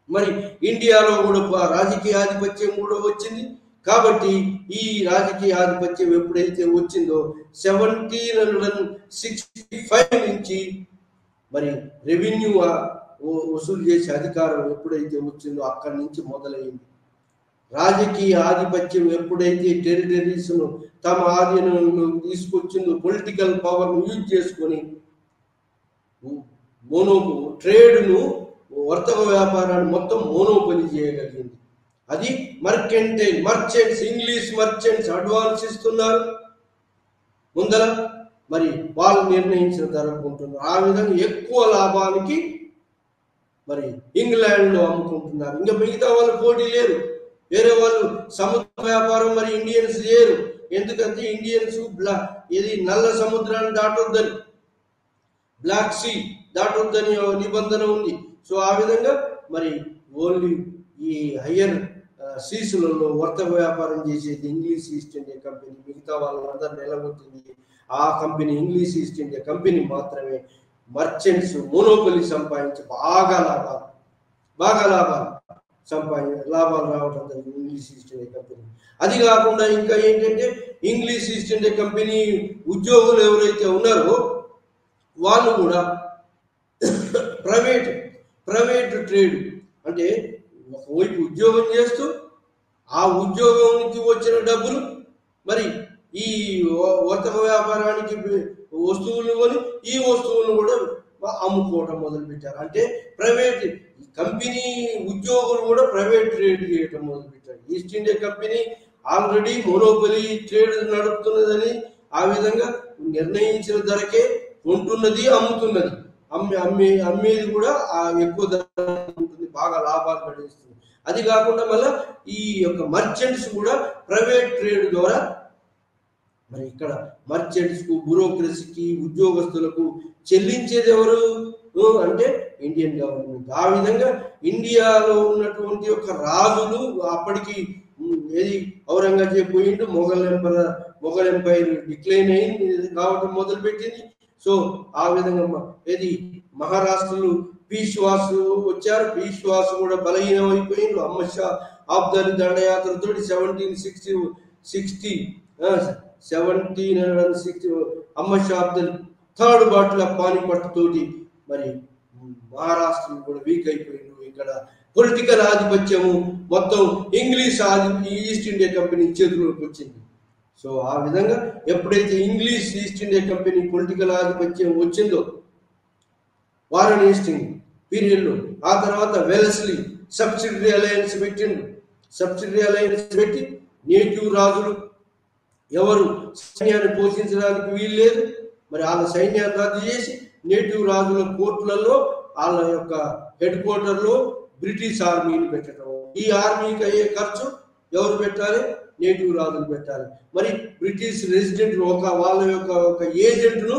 మరి ఇండియాలో కూడా రాజకీయ ఆధిపత్యం కూడా వచ్చింది. కాబట్టి ఈ రాజకీయ ఆధిపత్యం ఎప్పుడైతే వచ్చిందో 1765 నుంచి మరి రెవెన్యూ వసూలు చేసే అధికారం ఎప్పుడైతే వచ్చిందో అక్కడి నుంచి మొదలైంది. రాజకీయ ఆధిపత్యం ఎప్పుడైతే టెరిటరీస్ ను తమ ఆధీనంలో తీసుకొచ్చిందో పొలిటికల్ పవర్ ను యూజ్ చేసుకొని ట్రేడ్ను వర్తక వ్యాపారాన్ని మొత్తం మోనోపలి చేయగలిగింది. అది మర్చెంట్స్ ఇంగ్లీష్ మర్చెంట్స్ అడ్వాన్స్ ఇస్తున్నారు ముందర, మరి వాళ్ళు నిర్ణయించిన ధర కొంటున్నారు. ఆ విధంగా ఎక్కువ లాభానికి మరి ఇంగ్లాండ్లో అమ్ముకుంటున్నారు. ఇంకా మిగతా వాళ్ళు పోటీ లేరు, వేరే వాళ్ళు సముద్ర వ్యాపారం మరి ఇండియన్స్ లేరు. ఎందుకంటే ఇండియన్స్ ఇది నల్ల సముద్రాన్ని దాటొద్దని, బ్లాక్ సీ దాటొద్దని నిబంధన ఉంది. సో ఆ విధంగా మరి ఓన్లీ ఈ హయ్యర్ సీసులలో వర్తక వ్యాపారం చేసేది ఇంగ్లీష్ ఈస్ట్ ఇండియా కంపెనీ. మిగతా వాళ్ళందరూ నిలబొట్టింది ఆ company, English East India company మాత్రమే. మర్చెంట్స్ మోనోపలి సంపాదించి బాగా లాభాలు రావడం జరిగింది ఇంగ్లీష్ ఈస్ట్ ఇండియా కంపెనీ. అది కాకుండా ఇంకా ఏంటంటే ఇంగ్లీష్ ఈస్ట్ ఇండియా కంపెనీ ఉద్యోగులు ఎవరైతే ఉన్నారో వాళ్ళు కూడా ప్రైవేట్ ట్రేడ్ అంటే ఒకవైపు ఉద్యోగం చేస్తూ ఆ ఉద్యోగానికి వచ్చిన డబ్బులు మరి ఈ వర్తక వ్యాపారానికి వస్తువులు కొని ఈ వస్తువులను కూడా అమ్ముకోవడం మొదలుపెట్టారు. అంటే ప్రైవేట్ కంపెనీ ఉద్యోగులు కూడా ప్రైవేట్ ట్రేడ్ చేయడం మొదలుపెట్టారు. East India company already monopoly trade నడుపుతున్నదని, ఆ విధంగా నిర్ణయించిన ధరకే కొంటున్నది, అమ్ముతున్నది. అమ్మేది కూడా ఆ ఎక్కువ ధర ఉంటుంది, బాగా లాభాలు గడిస్తుంది. అది కాకుండా మళ్ళీ ఈ యొక్క మర్చెంట్స్ కూడా ప్రైవేట్ ట్రేడ్ ద్వారా మరి ఇక్కడ మర్చెంట్స్ కు, బ్యూరోక్రసీకి, ఉద్యోగస్తులకు చెల్లించేది ఎవరు అంటే ఇండియన్ గవర్నమెంట్. ఆ విధంగా ఇండియాలో ఉన్నటువంటి యొక్క రాజులు అప్పటికి ఏది ఔరంగజేబ్ పోయిండు, మొఘల్ ఎంపైర్ డిక్లైన్ అయింది కావడం మొదలుపెట్టింది. సో ఆ విధంగా మహారాష్ట్రలో పీష్వాసు వచ్చారు, పీష్వాసు కూడా బలహీనం అయిపోయింది. అహ్మద్ షా ఆబ్దాలి దండయాత్రతో 1760 Ahmad Shah Abdali third battle of Panipat తోటి మరి మహారాష్ట్ర కూడా వీక్ అయిపోయింది. ఇక్కడ పొలిటికల్ ఆధిపత్యము మొత్తం ఈస్ట్ ఇండియా కంపెనీ చేతిలోకి వచ్చింది. సో ఆ విధంగా ఎప్పుడైతే English East India company political ఆధిపత్యం వచ్చిందో వారన్ హేస్టింగ్స్ పీరియడ్లో, ఆ తర్వాత వెల్స్లీ సబ్సిడరీ అలయన్స్ పెట్టి నేటివ్ రాజులు ఎవరు సైన్యాన్ని పోషించడానికి వీలు లేదు, మరి వాళ్ళ సైన్యాన్ని రద్దు చేసి నేటివ్ రాజుల కోర్టులలో వాళ్ళ యొక్క హెడ్ క్వార్టర్లో బ్రిటిష్ ఆర్మీని పెట్టడం. ఈ ఆర్మీకి అయ్యే ఖర్చు ఎవరు పెట్టాలి? నేటివ్ రాజులు పెట్టాలి. మరి బ్రిటిష్ రెసిడెంట్ వాళ్ళ యొక్క ఒక ఏజెంట్ను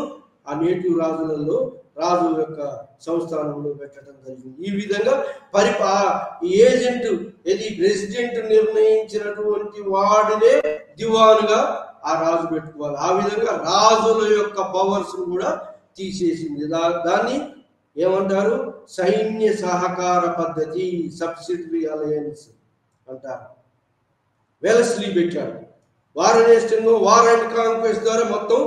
ఆ నేటివ్ రాజులలో రాజు యొక్క సంస్థానంలో పెట్టడం జరిగింది. ఈ విధంగా ఏజెంట్ రెసిడెంట్ నిర్ణయించినటువంటి వాడినే దివానుగా ఆ రాజు పెట్టుకోవాలి. ఆ విధంగా రాజుల యొక్క పవర్స్ కూడా తీసేసింది. దాన్ని ఏమంటారు? సైన్య సహకార పద్ధతి, సబ్సిడరీ అలయన్స్ అంటారు. వెల్స్లీ పెట్టాడు. Warren Hastings war and conquest ద్వారా మొత్తం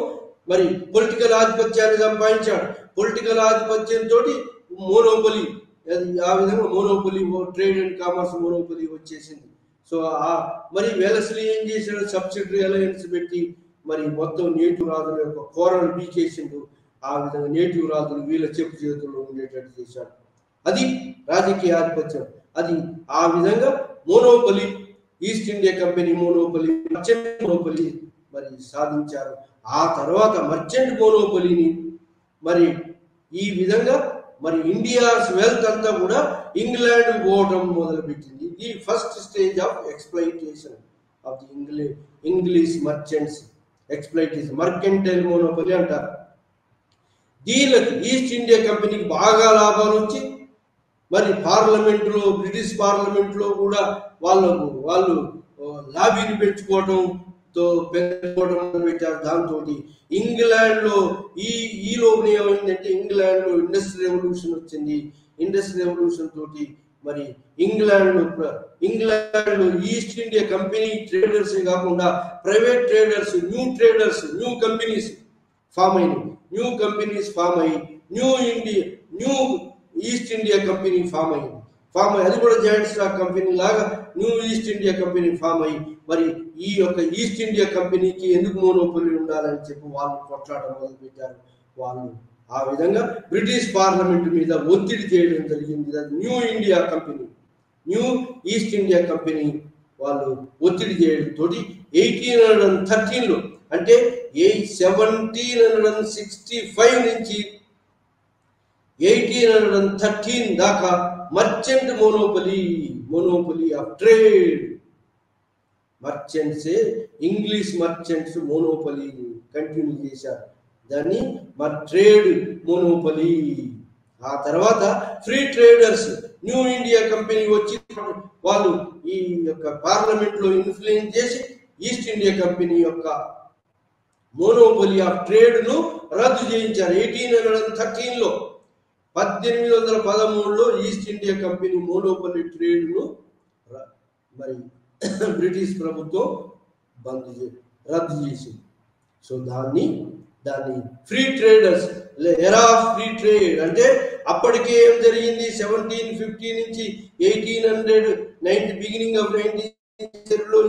మరి పొలిటికల్ ఆధిపత్యాన్ని సంపాదించాడు. పొలిటికల్ ఆధిపత్యంతో మోనోపలి ఆ విధంగా monopoly, trade and commerce monopoly వచ్చేసింది. సో మరి వెలస్లీ ఏం చేశాడు, సబ్సిడరీ అలయన్స్ పెట్టి మరి మొత్తం నేటివ్ రాజుల యొక్క కోరలు బీకేసిండు. ఆ విధంగా నేటివ్ రాజులు వీళ్ళ చెప్పు చేతుల్లో ఉండేటట్టు చేశాడు. అది రాజకీయ ఆధిపత్యం. అది ఆ విధంగా monopoly, east India company monopoly, merchant monopoly మరి సాధించారు. ఆ తర్వాత మర్చెంట్ మోనోపొలీని మరి ఈ విధంగా మరి ఇండియాస్ వెల్త్ అంతా కూడా ఇంగ్లాండ్ పోవడం మొదలుపెట్టింది. The first stage of exploitation of the English merchants. Exploitation, mercantile monopoly అంటారు. దీనికి ఈస్ట్ ఇండియా కంపెనీకి బాగా లాభాలు వచ్చి మరి పార్లమెంట్లో, బ్రిటిష్ పార్లమెంట్లో కూడా వాళ్ళు లాబీని పెంచుకోవడంతో పెట్టారు. దాంతో ఇంగ్లాండ్లో ఈ లోపల ఏమైందంటే ఇంగ్లాండ్లో ఇండస్ట్రియల్ రెవల్యూషన్ వచ్చింది. ఇండస్ట్రియల్ రెవల్యూషన్ తోటి మరి ఇంగ్లాండ్లో ఈస్ట్ ఇండియా కంపెనీ ట్రేడర్స్ కాకుండా private traders, new companies form అయినాయి. New East India company form అయ్యి అది కూడా జాయింట్ స్టాక్ కంపెనీ లాగా new East India company form అయ్యి మరి ఈ యొక్క ఈస్ట్ ఇండియా కంపెనీకి ఎందుకు మోనోపొలీ ఉండాలని చెప్పి వాళ్ళు కొట్లాడడం మొదలుపెట్టారు. వాళ్ళు ఆ విధంగా బ్రిటిష్ పార్లమెంట్ మీద ఒత్తిడి చేయడం జరిగింది. న్యూ ఈస్ట్ ఇండియా కంపెనీ వాళ్ళు ఒత్తిడి చేయడంతో 1813లో అంటే 1765 నుంచి 1813 దాకా మర్చెంట్ మోనోపొలీ ఆఫ్ ట్రేడ్, మర్చెంట్సే ఇంగ్లీష్ మర్చెంట్స్ మోనోపొలీని కంటిన్యూ చేశారు. దాన్ని ట్రేడ్ మోనోపొలీ. ఆ తర్వాత free traders, new India company వచ్చి వాళ్ళు ఈ యొక్క పార్లమెంట్లో ఇన్ఫ్లుయెన్స్ చేసి ఈస్ట్ ఇండియా కంపెనీ యొక్క మోనోపొలీ ఆఫ్ ట్రేడ్ ను రద్దు చేయించారు. 1813లో 1813లో East India company monopoly trade ను మరి బ్రిటిష్ ప్రభుత్వం రద్దు చేసింది. సో దాన్ని free traders, era of free trade అంటే అప్పటికే ఏం జరిగింది, 1750 నుంచి 1890 బిగినింగ్ ఆఫ్ 19th centuryలో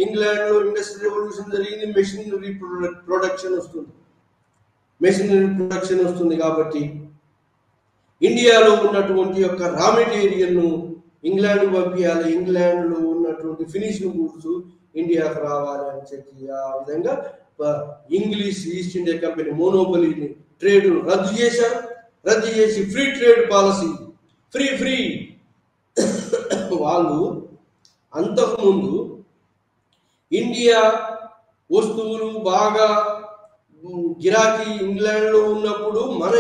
ఇంగ్లాండ్ లో ఇండస్ట్రియల్ రెవల్యూషన్ జరిగింది. మెషినరీ ప్రొడక్షన్ వస్తుంది కాబట్టి ఇండియాలో ఉన్నటువంటి యొక్క రా మెటీరియల్ను ఇంగ్లాండ్ పంపించాలి, ఇంగ్లాండ్లో ఉన్నటువంటి ఫినిషింగ్ గూడ్స్ ఇండియాకు రావాలి అని చెప్పి ఆ విధంగా ఇంగ్లీష్ ఈస్ట్ ఇండియా కంపెనీ మోనోపొలీని ట్రేడ్ రద్దు చేసి ఫ్రీ ట్రేడ్ పాలసీ, ఫ్రీ వాళ్ళు అంతకుముందు ఇండియా వస్తువులు బాగా గిరాకీ ఇంగ్లాండ్లో ఉన్నప్పుడు మన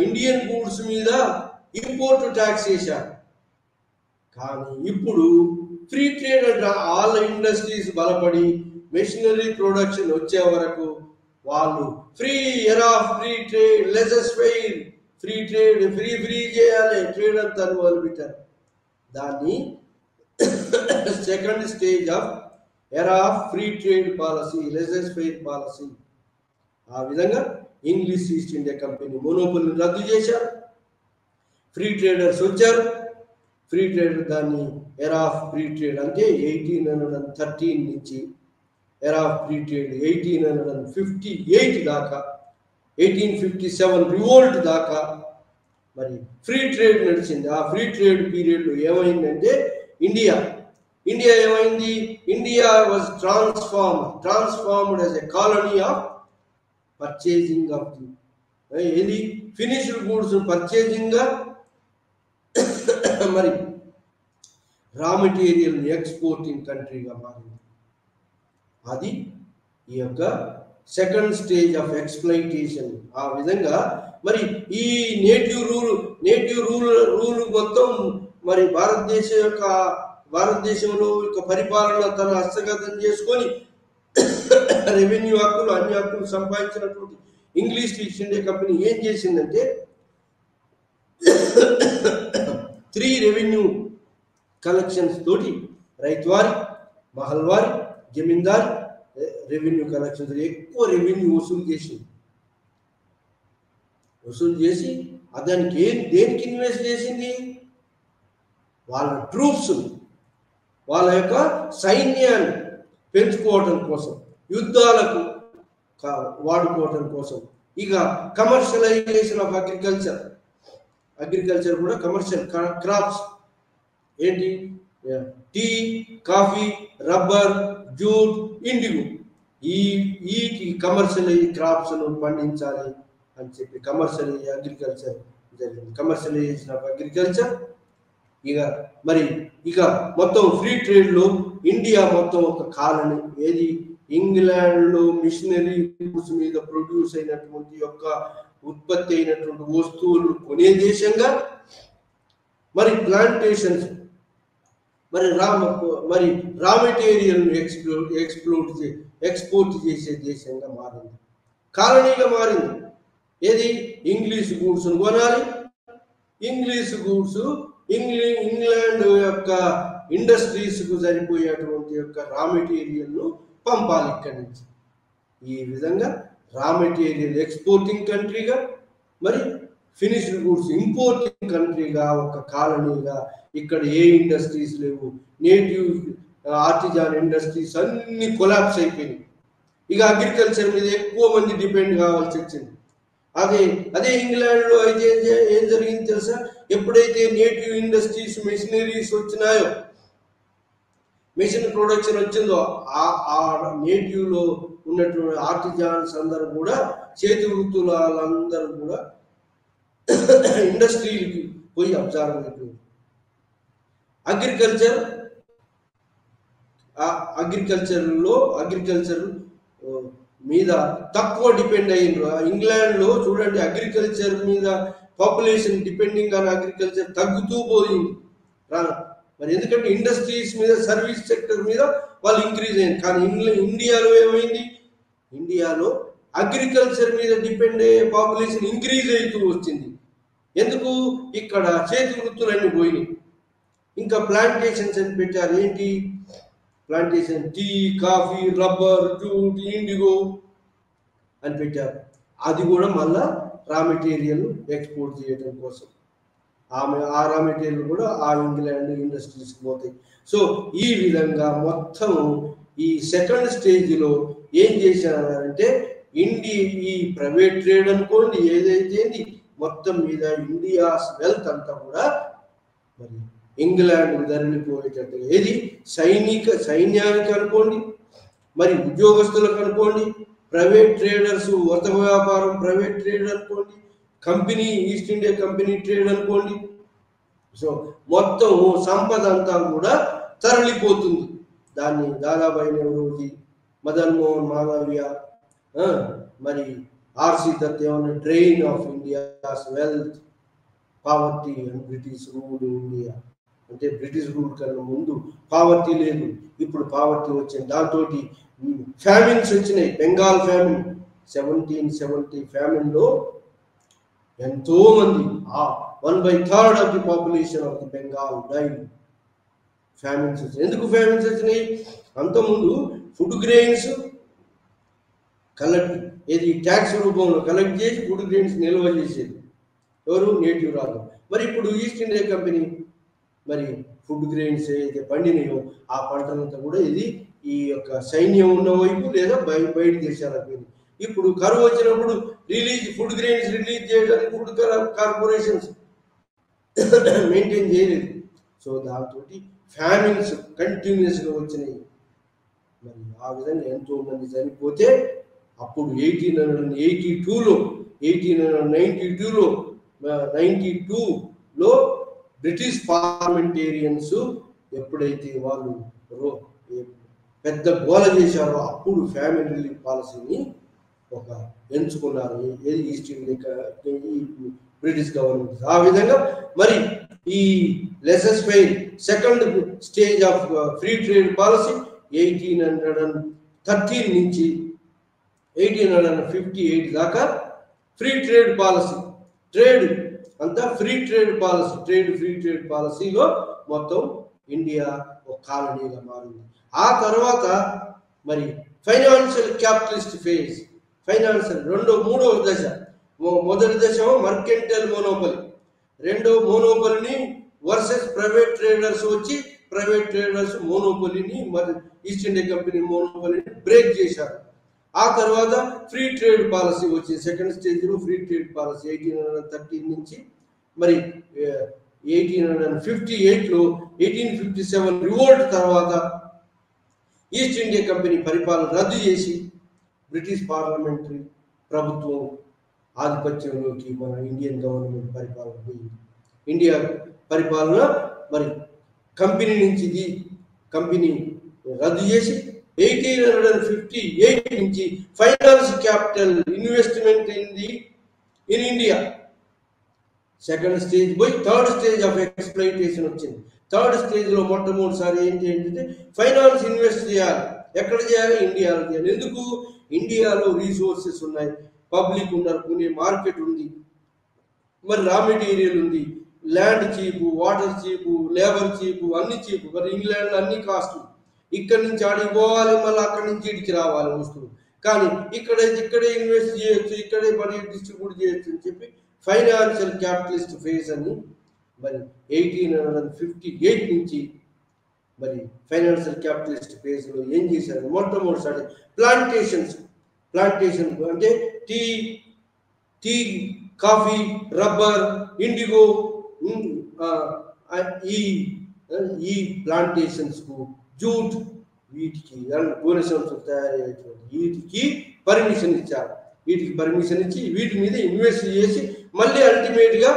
ఇండియన్ గూడ్స్ మీద ఇంపోర్ట్ ట్యాక్స్ వేశారు. కానీ ఇప్పుడు ఫ్రీ ట్రేడ్ అంటే ఆల్ ఇండస్ట్రీస్ బలపడి మెషినరీ ప్రొడక్షన్ వచ్చే వరకు వాళ్ళు free trade, laissez faire, free trade, free చేయాలి ట్రేడ్ అంతా మొదలుపెట్టారు. దాన్ని second stage of era of free trade policy, laissez faire policy. ఆ విధంగా ఇంగ్లీష్ ఈస్ట్ ఇండియా కంపెనీ మోనోపొలీని రద్దు చేశారు. ఫ్రీ ట్రేడర్స్ వచ్చారు. ఫ్రీ ట్రేడ్ దాన్ని ఎరా ఆఫ్ ఫ్రీ ట్రేడ్ అంటే 1813 నుంచి ఎరా ఆఫ్ ఫ్రీ ట్రేడ్ 1858 దాకా, 1857 రివోల్ట్ దాకా మరి ఫ్రీ ట్రేడ్ నడిచింది. ఆ ఫ్రీ ట్రేడ్ పీరియడ్లో ఏమైందంటే ఇండియా ఏమైంది, India was transformed as a colony of purchasing of ఏది ఫినిష్డ్ గూడ్స్ పర్చేజింగ్ గా మరి రా మెటీరియల్ ఎక్స్పోర్టింగ్ కంట్రీగా మారింది. అది ఈ యొక్క సెకండ్ స్టేజ్ ఆఫ్ ఎక్స్ప్లైటేషన్. ఆ విధంగా మరి ఈ నేటివ్ రూల్ మొత్తం మరి భారతదేశంలో యొక్క పరిపాలన తన హస్తగతం చేసుకొని రెవెన్యూ హక్కులు, అన్ని హక్కులు సంపాదించినటువంటి ఇంగ్లీష్ ఈస్ట్ ఇండియా కంపెనీ ఏం చేసిందంటే 3 రెవెన్యూ కలెక్షన్స్ తోటి రైతువారి, మహల్వారి, జమీందారి రెవెన్యూ కలెక్షన్స్ ఎక్కువ రెవెన్యూ వసూలు చేసింది. వసూలు చేసి దానికి దేనికి ఇన్వెస్ట్ చేసింది? వాళ్ళ ట్రూప్స్, వాళ్ళ యొక్క సైన్యాన్ని పెంచుకోవటం కోసం, యుద్ధాలకు వాడుకోవటం కోసం. ఇక కమర్షియలైజేషన్ ఆఫ్ అగ్రికల్చర్ కూడా కమర్షియల్ క్రాప్స్ ఏంటి? Tea, coffee, rubber, jute, indigo, ఈ కమర్షియల్ క్రాప్స్ను పండించాలి అని చెప్పి కమర్షియల్ అగ్రికల్చర్ జరిగింది. Commercialisation of agriculture. ఇక మొత్తం ఫ్రీ ట్రేడ్లో ఇండియా మొత్తం ఒక కాలనీ. ఏది? ఇంగ్లాండ్లో మిషనరీ గూడ్స్ మీద ప్రొడ్యూస్ అయినటువంటి యొక్క ఉత్పత్తి అయినటువంటి వస్తువులు కొనే దేశంగా, ప్లాంటేషన్స్, రా మెటీరియల్ ఎక్స్పోర్ట్ చేసే దేశంగా మారింది, కాలనీగా మారింది. ఏది? ఇంగ్లీష్ గూడ్స్ కొనాలి, ఇంగ్లీష్ గూడ్స్ ఇంగ్లాండ్ యొక్క ఇండస్ట్రీస్కు సరిపోయేటువంటి యొక్క రా మెటీరియల్ను పంపాలి ఇక్కడి నుంచి. ఈ విధంగా రా మెటీరియల్ ఎక్స్పోర్టింగ్ కంట్రీగా, ఫినిష్డ్ గూడ్స్ ఇంపోర్టింగ్ కంట్రీగా, ఒక కాలనీగా. ఇక్కడ ఏ ఇండస్ట్రీస్ లేవు, నేటివ్ ఆర్టిజాన్ ఇండస్ట్రీస్ అన్ని కొలాప్స్ అయిపోయినాయి. ఇక అగ్రికల్చర్ మీద ఎక్కువ మంది డిపెండ్ కావాల్సి వచ్చింది. అదే ఇంగ్లాండ్లో అయితే ఏం జరిగింది తెలుసా? ఎప్పుడైతే నేటివ్ ఇండస్ట్రీస్, మెషినరీస్ వచ్చినాయో, మెషిన్ ప్రొడక్షన్ వచ్చిందో, ఆ నేటివ్లో ఉన్నటువంటి ఆర్టిజాన్స్ అందరూ కూడా, చేతి వృత్తుల వాళ్ళందరూ కూడా ఇండస్ట్రీలకి పోయి అబ్జర్వ్ అయిపోయింది. అగ్రికల్చర్ మీద తక్కువ డిపెండ్ అయ్యిండ్రు. ఇంగ్లాండ్లో చూడండి, అగ్రికల్చర్ మీద పాపులేషన్ డిపెండింగ్ ఆన్ అగ్రికల్చర్ తగ్గుతూ పోయింది. ఎందుకంటే ఇండస్ట్రీస్ మీద, సర్వీస్ సెక్టర్ మీద వాళ్ళు ఇంక్రీజ్ అయింది. కానీ ఇండియాలో ఏమైంది? ఇండియాలో అగ్రికల్చర్ మీద డిపెండ్ అయ్యే పాపులేషన్ ఇంక్రీజ్ అవుతూ వచ్చింది. ఎందుకు? ఇక్కడ చేతి వృత్తులన్నీ పోయినాయి. ఇంకా ప్లాంటేషన్స్ అని పెట్టారు. ఏంటి plantation? Tea, coffee, rubber, jute, indigo అని పెట్టారు. అది కూడా మళ్ళా రా మెటీరియల్ ఎక్స్పోర్ట్ చేయడం కోసం. ఆ రా మెటీరియల్ కూడా ఆ ఇంగ్లాండ్ ఇండస్ట్రీస్కి పోతాయి. సో ఈ విధంగా మొత్తం ఈ సెకండ్ స్టేజ్లో ఏం చేశారంటే, ఈ ప్రైవేట్ ట్రేడ్ అనుకోండి, ఏదైతే మొత్తం మీద ఇండియాస్ వెల్త్ అంతా కూడా ఇంగ్లాండ్ ధరలిపోయేటట్టు. ఏది? సైన్యానికి అనుకోండి, ఉద్యోగస్తులకు అనుకోండి, ప్రైవేట్ ట్రేడర్స్, వర్తక వ్యాపారం ప్రైవేట్ ట్రేడ్ అనుకోండి, company, east India company trade అనుకోండి. సో మొత్తం సంపద అంతా కూడా తరలిపోతుంది. దాన్ని దాదాబాయి నెహ్రూజీ, మదన్ మోహన్ మాలవీయ, ఆర్సి దత్ ఏమన్నా drain of India's wealth, poverty and British rule India. అంటే బ్రిటిష్ రూల్ కన్నా ముందు పావర్టీ లేదు, ఇప్పుడు పావర్టీ వచ్చింది. దాంతో ఫ్యామిన్స్ వచ్చినాయి. బెంగాల్ ఫ్యామిన్ 1770 ఫ్యామిన్లో ఎంతో మంది, 1/3 of the population of the Bengal died. Famines వచ్చినాయి. ఎందుకు ఫ్యామిన్స్ వచ్చినాయి? అంతకుముందు ఫుడ్ గ్రెయిన్స్ కలెక్ట్, ట్యాక్స్ రూపంలో కలెక్ట్ చేసి ఫుడ్ గ్రెయిన్స్ నిల్వ చేసేది ఎవరు? నేటివ్ రాజు. ఇప్పుడు East India Company food grains ఏదైతే పండినాయో ఆ పంటలంతా కూడా ఈ యొక్క సైన్యం ఉన్న వైపు లేదా బయట దేశాలకు పోయింది. ఇప్పుడు కరువు వచ్చినప్పుడు ఫుడ్ గ్రెయిన్స్ రిలీజ్ చేయడానికి ఫుడ్ కార్పొరేషన్స్ మెయింటైన్ చేయలేదు. సో దాంతో ఫ్యామిన్స్ కంటిన్యూస్గా వచ్చినాయి. ఆ విధంగా ఎంతో మంది చనిపోతే అప్పుడు 1892లో బ్రిటిష్ పార్లమెంటేరియన్స్ ఎప్పుడైతే వాళ్ళు పెద్ద గోల చేశారో అప్పుడు ఫ్యామిలీ రిలీఫ్ పాలసీని ఎంచుకున్నారు. East India British government. ఆ విధంగా ఈ laissez faire second stage of free trade policy 1813 నుంచి 1858 దాకా ఫ్రీ ట్రేడ్ పాలసీ. ట్రేడ్ అంతా ఫ్రీ ట్రేడ్ పాలసీలో మొత్తం ఇండియా ఒక కాలనీగా మారింది. ఆ తర్వాత ఫైనాన్షియల్ క్యాపిటలిస్ట్ ఫేజ్, మూడవ దశ మొదటి దశ మర్కెంటైల్ మోనోపలి, రెండో మోనోపలిని వర్సెస్ ప్రైవేట్ ట్రేడర్స్ వచ్చి ప్రైవేట్ ట్రేడర్స్ మోనోపలిని మరి ఈస్ట్ ఇండియా కంపెనీ మోనోపలిని బ్రేక్ చేశారు. ఆ తర్వాత ఫ్రీ ట్రేడ్ పాలసీ వచ్చింది. సెకండ్ స్టేజ్లో ఫ్రీ ట్రేడ్ పాలసీ 1813 నుంచి మరి 1858లో 1857 రివోల్ట్ తర్వాత ఈస్ట్ ఇండియా కంపెనీ పరిపాలన రద్దు చేసి బ్రిటిష్ పార్లమెంటరీ ప్రభుత్వం ఆధిపత్యంలోకి మన ఇండియన్ గవర్నమెంట్ పరిపాలన పోయింది. ఇండియా పరిపాలన మరి కంపెనీ రద్దు చేసి 1858 నుంచి finance capital investment in India second stage పోయి థర్డ్ స్టేజ్ ఆఫ్ ఎక్స్ప్లైటేషన్ వచ్చింది. థర్డ్ స్టేజ్లో మొట్టమొదటిసారి ఏంటంటే ఫైనాన్స్ ఇన్వెస్ట్ చేయాలి. ఎక్కడ చేయాలి? ఇండియాలో చేయాలి. ఎందుకు? ఇండియాలో రీసోర్సెస్ ఉన్నాయి, పబ్లిక్ ఉన్నారు, కొనే మార్కెట్ ఉంది, మరి రా మెటీరియల్ ఉంది, ల్యాండ్ చీపు, వాటర్ చీపు, లేబర్ చీపు, అన్ని చీపు. మరి ఇంగ్లాండ్లో అన్ని కాస్ట్, ఇక్కడి నుంచి ఆడికి పోవాలి, మళ్ళీ అక్కడి నుంచి ఇడికి రావాలి వస్తువులు. కానీ ఇక్కడే ఇన్వెస్ట్ చేయొచ్చు, ఇక్కడే మరి డిస్ట్రిబ్యూట్ చేయొచ్చు అని చెప్పి ఫైనాన్షియల్ క్యాపిటలిస్ట్ ఫేజ్ అని మరి 1858 నుంచి మరి ఫైనాన్షియల్ క్యాపిటలిస్ట్ ఫేజ్లో ఏం చేశారు? మొట్టమొదటిసారి ప్లాంటేషన్ అంటే టీ, కాఫీ, రబ్బర్, ఇండిగో, ఈ ప్లాంటేషన్స్కు, జూట్, వీటికి గోనె సంస్థలు తయారయ్యేటువంటి వీటికి పర్మిషన్ ఇచ్చారు. వీటికి పర్మిషన్ ఇచ్చి వీటి మీద ఇన్వెస్ట్ చేసి మళ్ళీ అల్టిమేట్గా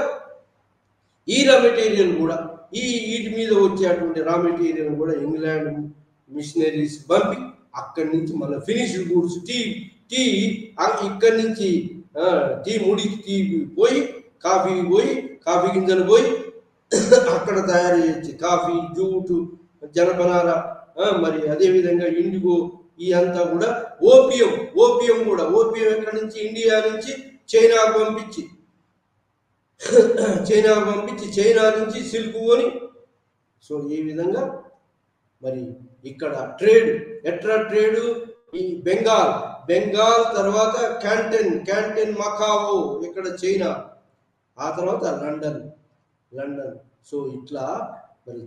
ఈ రా మెటీరియల్ కూడా వీటి మీద వచ్చేటువంటి రా మెటీరియల్ కూడా ఇంగ్లాండ్ మిషనరీస్ పంపి అక్కడి నుంచి మళ్ళీ ఫినిష్డ్ గూడ్స్ టీ ఇక్కడి నుంచి టీ ముడికి టీ పోయి కాఫీ గింజలు పోయి అక్కడ తయారు చేసి కాఫీ, జూటు, జనపనార, మరి అదేవిధంగా ఇండిగో, ఈ అంతా కూడా ఓపియం ఎక్కడి నుంచి? ఇండియా నుంచి చైనాకు పంపించి చైనా నుంచి సిల్క్ కొని. సో ఈ విధంగా మరి ఇక్కడ ట్రేడ్ ట్రేడు ఈ బెంగాల్ తర్వాత క్యాంటన్ మకావో, ఇక్కడ చైనా, ఆ తర్వాత లండన్. సో ఇట్లా మరి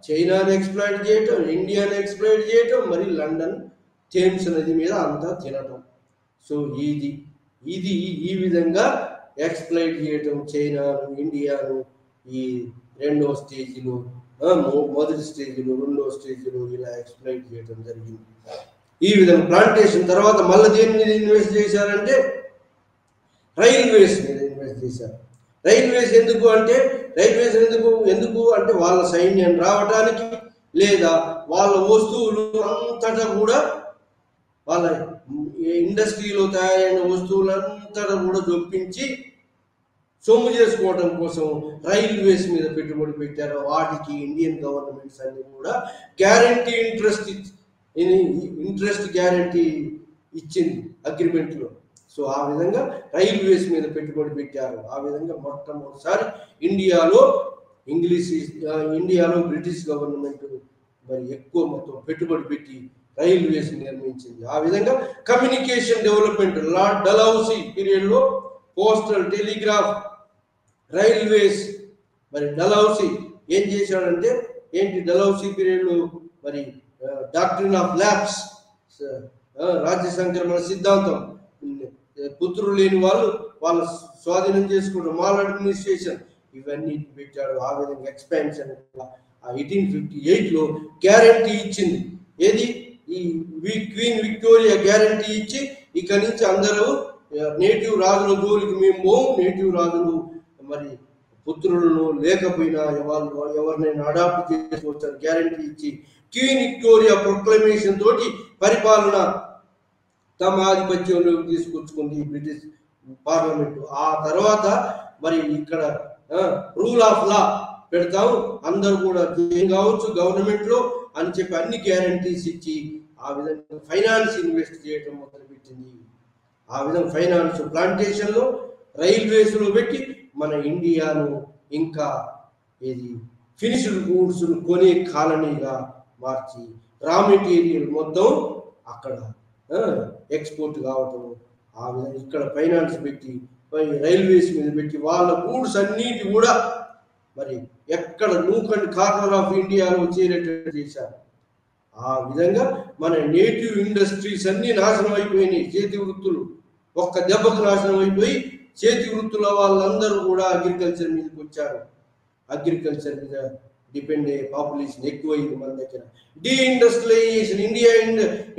చైనాని ఎక్స్ప్లాయిట్ చేయటం, ఇండియాని ఎక్స్ప్లాయిట్ చేయటం, మరి లండన్ థేమ్స్ నది మీద అంతా తినటం. సో ఇది ఈ విధంగా ఎక్స్ప్లాయిట్ చేయటం చైనాను, ఇండియాను ఈ రెండో స్టేజ్లో, మొదటి స్టేజ్లో, రెండో స్టేజ్లో ఇలా ఎక్స్ప్లాయిట్ చేయటం జరిగింది. ఈ విధంగా ప్లాంటేషన్ తర్వాత మళ్ళీ దేని మీద ఇన్వెస్ట్ చేశారంటే రైల్వేస్ మీద ఇన్వెస్ట్ చేశారు. రైల్వేస్ ఎందుకు అంటే వాళ్ళ సైన్యం రావడానికి, లేదా వాళ్ళ వస్తువులు అంతటా కూడా వాళ్ళ ఇండస్ట్రీలో తయారైన వస్తువులంతటా కూడా జొప్పించి సొమ్ము చేసుకోవడం కోసం రైల్వేస్ మీద పెట్టుబడి పెట్టారు. వాటికి ఇండియన్ గవర్నమెంట్స్ అన్ని కూడా ఇంట్రెస్ట్ గ్యారంటీ ఇచ్చింది అగ్రిమెంట్లో. సో ఆ విధంగా రైల్వేస్ మీద పెట్టుబడి పెట్టారు. ఆ విధంగా మొట్టమొదటిసారి ఇండియాలో బ్రిటిష్ గవర్నమెంట్ మరి ఎక్కువ మొత్తం పెట్టుబడి పెట్టి రైల్వేస్ నిర్మించింది. ఆ విధంగా కమ్యూనికేషన్ డెవలప్మెంట్ లార్డ్ డల్హౌసీ పీరియడ్లో పోస్టల్, టెలిగ్రాఫ్, రైల్వేస్. మరి డల్హౌసీ ఏం చేశాడంటే డల్హౌసీ పీరియడ్లో మరి డాక్ట్రిన్ ఆఫ్ ల్యాబ్స్, రాజ్య సంక్రమణ సిద్ధాంతం, పుత్రులు లేని వాళ్ళ స్వాధీనం చేసుకోవడం, మాల్ అడ్మినిస్ట్రేషన్, ఇవన్నీ పెట్టాడు. ఆ విధంగా ఎక్స్పాన్షన్ 1858లో గ్యారంటీ ఇచ్చింది. ఏది? ఈ క్వీన్ విక్టోరియా గ్యారంటీ ఇచ్చి ఇక నుంచి అందరూ నేటివ్ రాజుల జోలికి మేము నేటివ్ రాజులు మరి పుత్రులను లేకపోయినా ఎవరినైనా అడాప్ట్ చేసుకోవచ్చు గ్యారంటీ ఇచ్చి క్వీన్ విక్టోరియా ప్రొక్లమేషన్ తోటి పరిపాలన తమ ఆధిపత్యంలోకి తీసుకొచ్చుకుంది బ్రిటిష్ పార్లమెంటు. ఆ తర్వాత మరి ఇక్కడ రూల్ ఆఫ్ లా పెడతాం, అందరూ కూడా కావచ్చు గవర్నమెంట్లో అని చెప్పి అన్ని గ్యారంటీస్ ఇచ్చి ఆ విధంగా ఫైనాన్స్ ఇన్వెస్ట్ చేయడం మొదలుపెట్టింది. ఆ విధంగా ఫైనాన్స్ ప్లాంటేషన్లో, రైల్వేస్లో పెట్టి మన ఇండియాను ఇంకా ఫినిష్డ్ గూడ్స్ కొనే కాలనీగా మార్చి రా మెటీరియల్ మొత్తం అక్కడ ఎక్స్పోర్ట్ కావటం, ఆ విధంగా ఇక్కడ ఫైనాన్స్ పెట్టి రైల్వేస్ మీద పెట్టి వాళ్ళ గూడ్స్ అన్నిటి కూడా మరి ఎక్కడ నూక్ అండ్ కార్నర్ ఆఫ్ ఇండియాలో చేరేటట్టు చేశారు. ఆ విధంగా మన నేటివ్ ఇండస్ట్రీస్ అన్ని నాశనం అయిపోయినాయి. చేతి వృత్తులు ఒక్క దెబ్బకు నాశనం అయిపోయి చేతి వృత్తుల వాళ్ళందరూ కూడా అగ్రికల్చర్ మీదకి వచ్చారు. అగ్రికల్చర్ మీద డిపెండ్ అయ్యే పాపులేషన్ ఎక్కువైంది మన దగ్గర. డీఇండస్ట్రియలైజేషన్, ఇండియా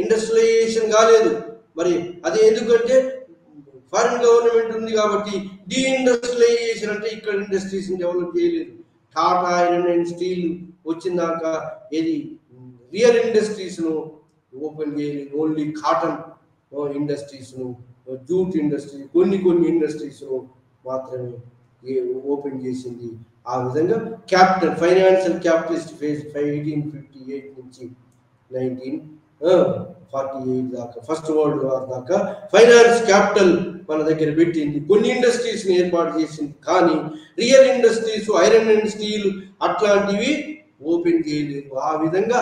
ఇండస్ట్రియలైజేషన్ కాలేదు. మరి అది ఎందుకంటే ఫారిన్ గవర్నమెంట్ ఉంది కాబట్టి. డీఇండస్ట్రియలైజేషన్ అంటే ఇక్కడ ఇండస్ట్రీస్ డెవలప్ చేయలేదు. టాటా ఐరన్ అండ్ స్టీల్ వచ్చిందాక ఏది రియల్ ఇండస్ట్రీస్ను ఓపెన్ చేయలేదు. ఓన్లీ కాటన్ ఇండస్ట్రీస్ను, జూట్ ఇండస్ట్రీ, కొన్ని ఇండస్ట్రీస్ను మాత్రమే ఓపెన్ చేసింది. ఆ విధంగా క్యాపిటల్ ఫైనాన్షియల్ క్యాపిటలిస్ట్ ఫేజ్ 1858 నుంచి 1948 దాకా, ఫస్ట్ వరల్డ్ వార్ దాకా ఫైనాన్స్ క్యాపిటల్ మన దగ్గర పెట్టింది. కొన్ని ఇండస్ట్రీస్ని ఏర్పాటు చేసింది. కానీ real industries, iron and steel అట్లాంటివి ఓపెన్ చేయలేదు. ఆ విధంగా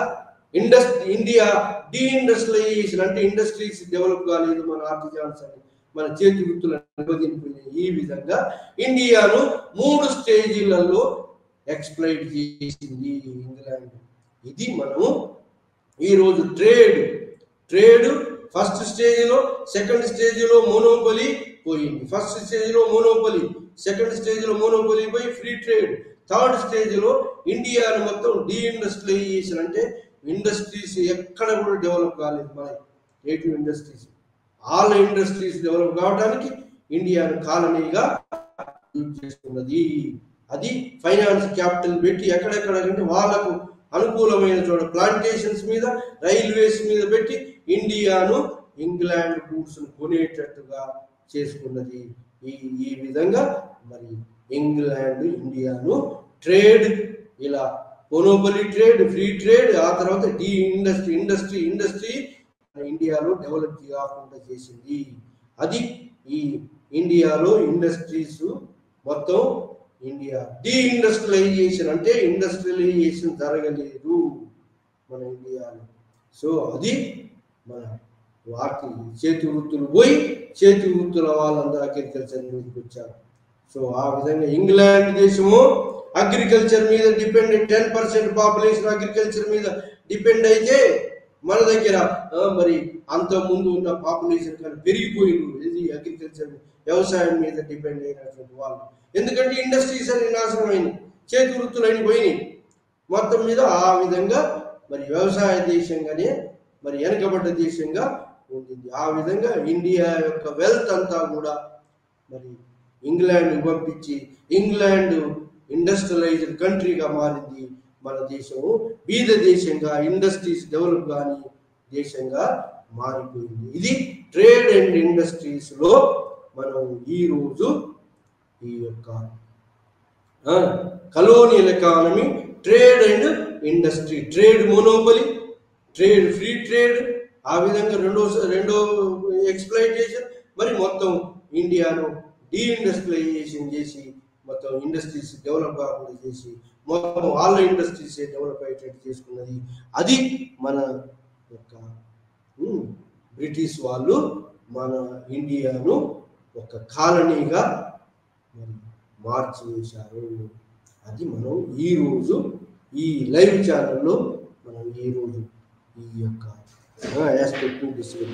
ఇండియా డీఇండస్ట్రియలైజేషన్ అంటే ఇండస్ట్రీస్ డెవలప్ కాలేదు. మన ఆర్టిజాన్స్ అని మన చేతి వృత్తులను అనువదింపుకునే ఈ విధంగా ఇండియాను 3 స్టేజీలలో ఎక్స్ప్లైట్ చేసింది ఇంగ్లాండ్. ఇది మనము ఈరోజు ట్రేడ్ ఫస్ట్ స్టేజ్లో, సెకండ్ స్టేజ్లో మోనోపలి పోయింది. ఫస్ట్ స్టేజ్లో మోనోపలి, సెకండ్ స్టేజ్లో మోనోపలి పోయి ఫ్రీ ట్రేడ్, థర్డ్ స్టేజ్లో ఇండియాను మొత్తం డీఇండస్ట్రియలైజేషన్ అంటే ఇండస్ట్రీస్ ఎక్కడ కూడా డెవలప్ కాలేదు. మన native industries, all industries develop కావడానికి ఇండియాను కాలనీగా యూజ్ చేసుకున్నది. అది ఫైనాన్స్ క్యాపిటల్ పెట్టి ఎక్కడెక్కడ వాళ్ళకు అనుకూలమైన చోట ప్లాంటేషన్స్ మీద, రైల్వేస్ మీద పెట్టి ఇండియాను ఇంగ్లాండ్ గూడ్స్ కొనేటట్టుగా చేసుకున్నది. ఈ విధంగా మరి ఇంగ్లాండ్ ఇండియాను ట్రేడ్ ఇలా మోనోపలి ట్రేడ్, ఫ్రీ ట్రేడ్, ఆ తర్వాత ఇండస్ట్రీ ఇండియాలో డెవలప్ కాకుండా చేసింది. అది ఈ ఇండియాలో ఇండస్ట్రీస్ మొత్తం ఇండియా డీఇండస్ట్రియలైజేషన్ అంటే ఇండస్ట్రియలైజేషన్ జరగలేదు మన ఇండియాలో. సో అది మన వాటి చేతి వృత్తులు పోయి చేతి వృత్తుల వాళ్ళందరూ అగ్రికల్చర్ మీదకి వచ్చారు. సో ఆ విధంగా ఇంగ్లాండ్ దేశము అగ్రికల్చర్ మీద డిపెండ్, 10% పాపులేషన్ అగ్రికల్చర్ మీద డిపెండ్ అయితే మన దగ్గర మరి అంత ముందు ఉన్న పాపులేషన్ కానీ పెరిగిపోయింది. ఇది అగ్రికల్చర్ వ్యవసాయం మీద డిపెండ్ అయినటువంటి వాళ్ళు. ఎందుకంటే ఇండస్ట్రీస్ అన్ని నాశనమైనవి, చేతి వృత్తులు అని పోయినాయి మొత్తం మీద. ఆ విధంగా మరి వ్యవసాయ దేశంగానే మరి వెనకబడ్డ దేశంగా ఉంటుంది. ఆ విధంగా ఇండియా యొక్క వెల్త్ అంతా కూడా మరి ఇంగ్లాండ్ పంపించి ఇంగ్లాండ్ ఇండస్ట్రియలైజ్డ్ కంట్రీగా మారింది. మన దేశము బీద దేశంగా, ఇండస్ట్రీస్ డెవలప్ కాని దేశంగా మారిపోయింది. ఇది ట్రేడ్ అండ్ ఇండస్ట్రీస్లో మనం ఈరోజు ఈ యొక్క colonial economy, trade and industry, trade monopoly, trade free trade, ఆ విధంగా రెండో ఎక్స్ప్లాయిటేషన్, మరి మొత్తం ఇండియాను డీఇండస్ట్రియలైజేషన్ చేసి మొత్తం ఇండస్ట్రీస్ డెవలప్ కాకుండా చేసి మొత్తం వాళ్ళ ఇండస్ట్రీస్ డెవలప్ అయ్యేటట్టు చేసుకున్నది. అది మన యొక్క బ్రిటిష్ వాళ్ళు మన ఇండియాను ఒక కాలనీగా మార్చివేశారు. అది మనం ఈరోజు ఈ లైవ్ ఛానల్లో మనం ఈరోజు ఈ యొక్క ఆస్పెక్ట్ని డిస్కస్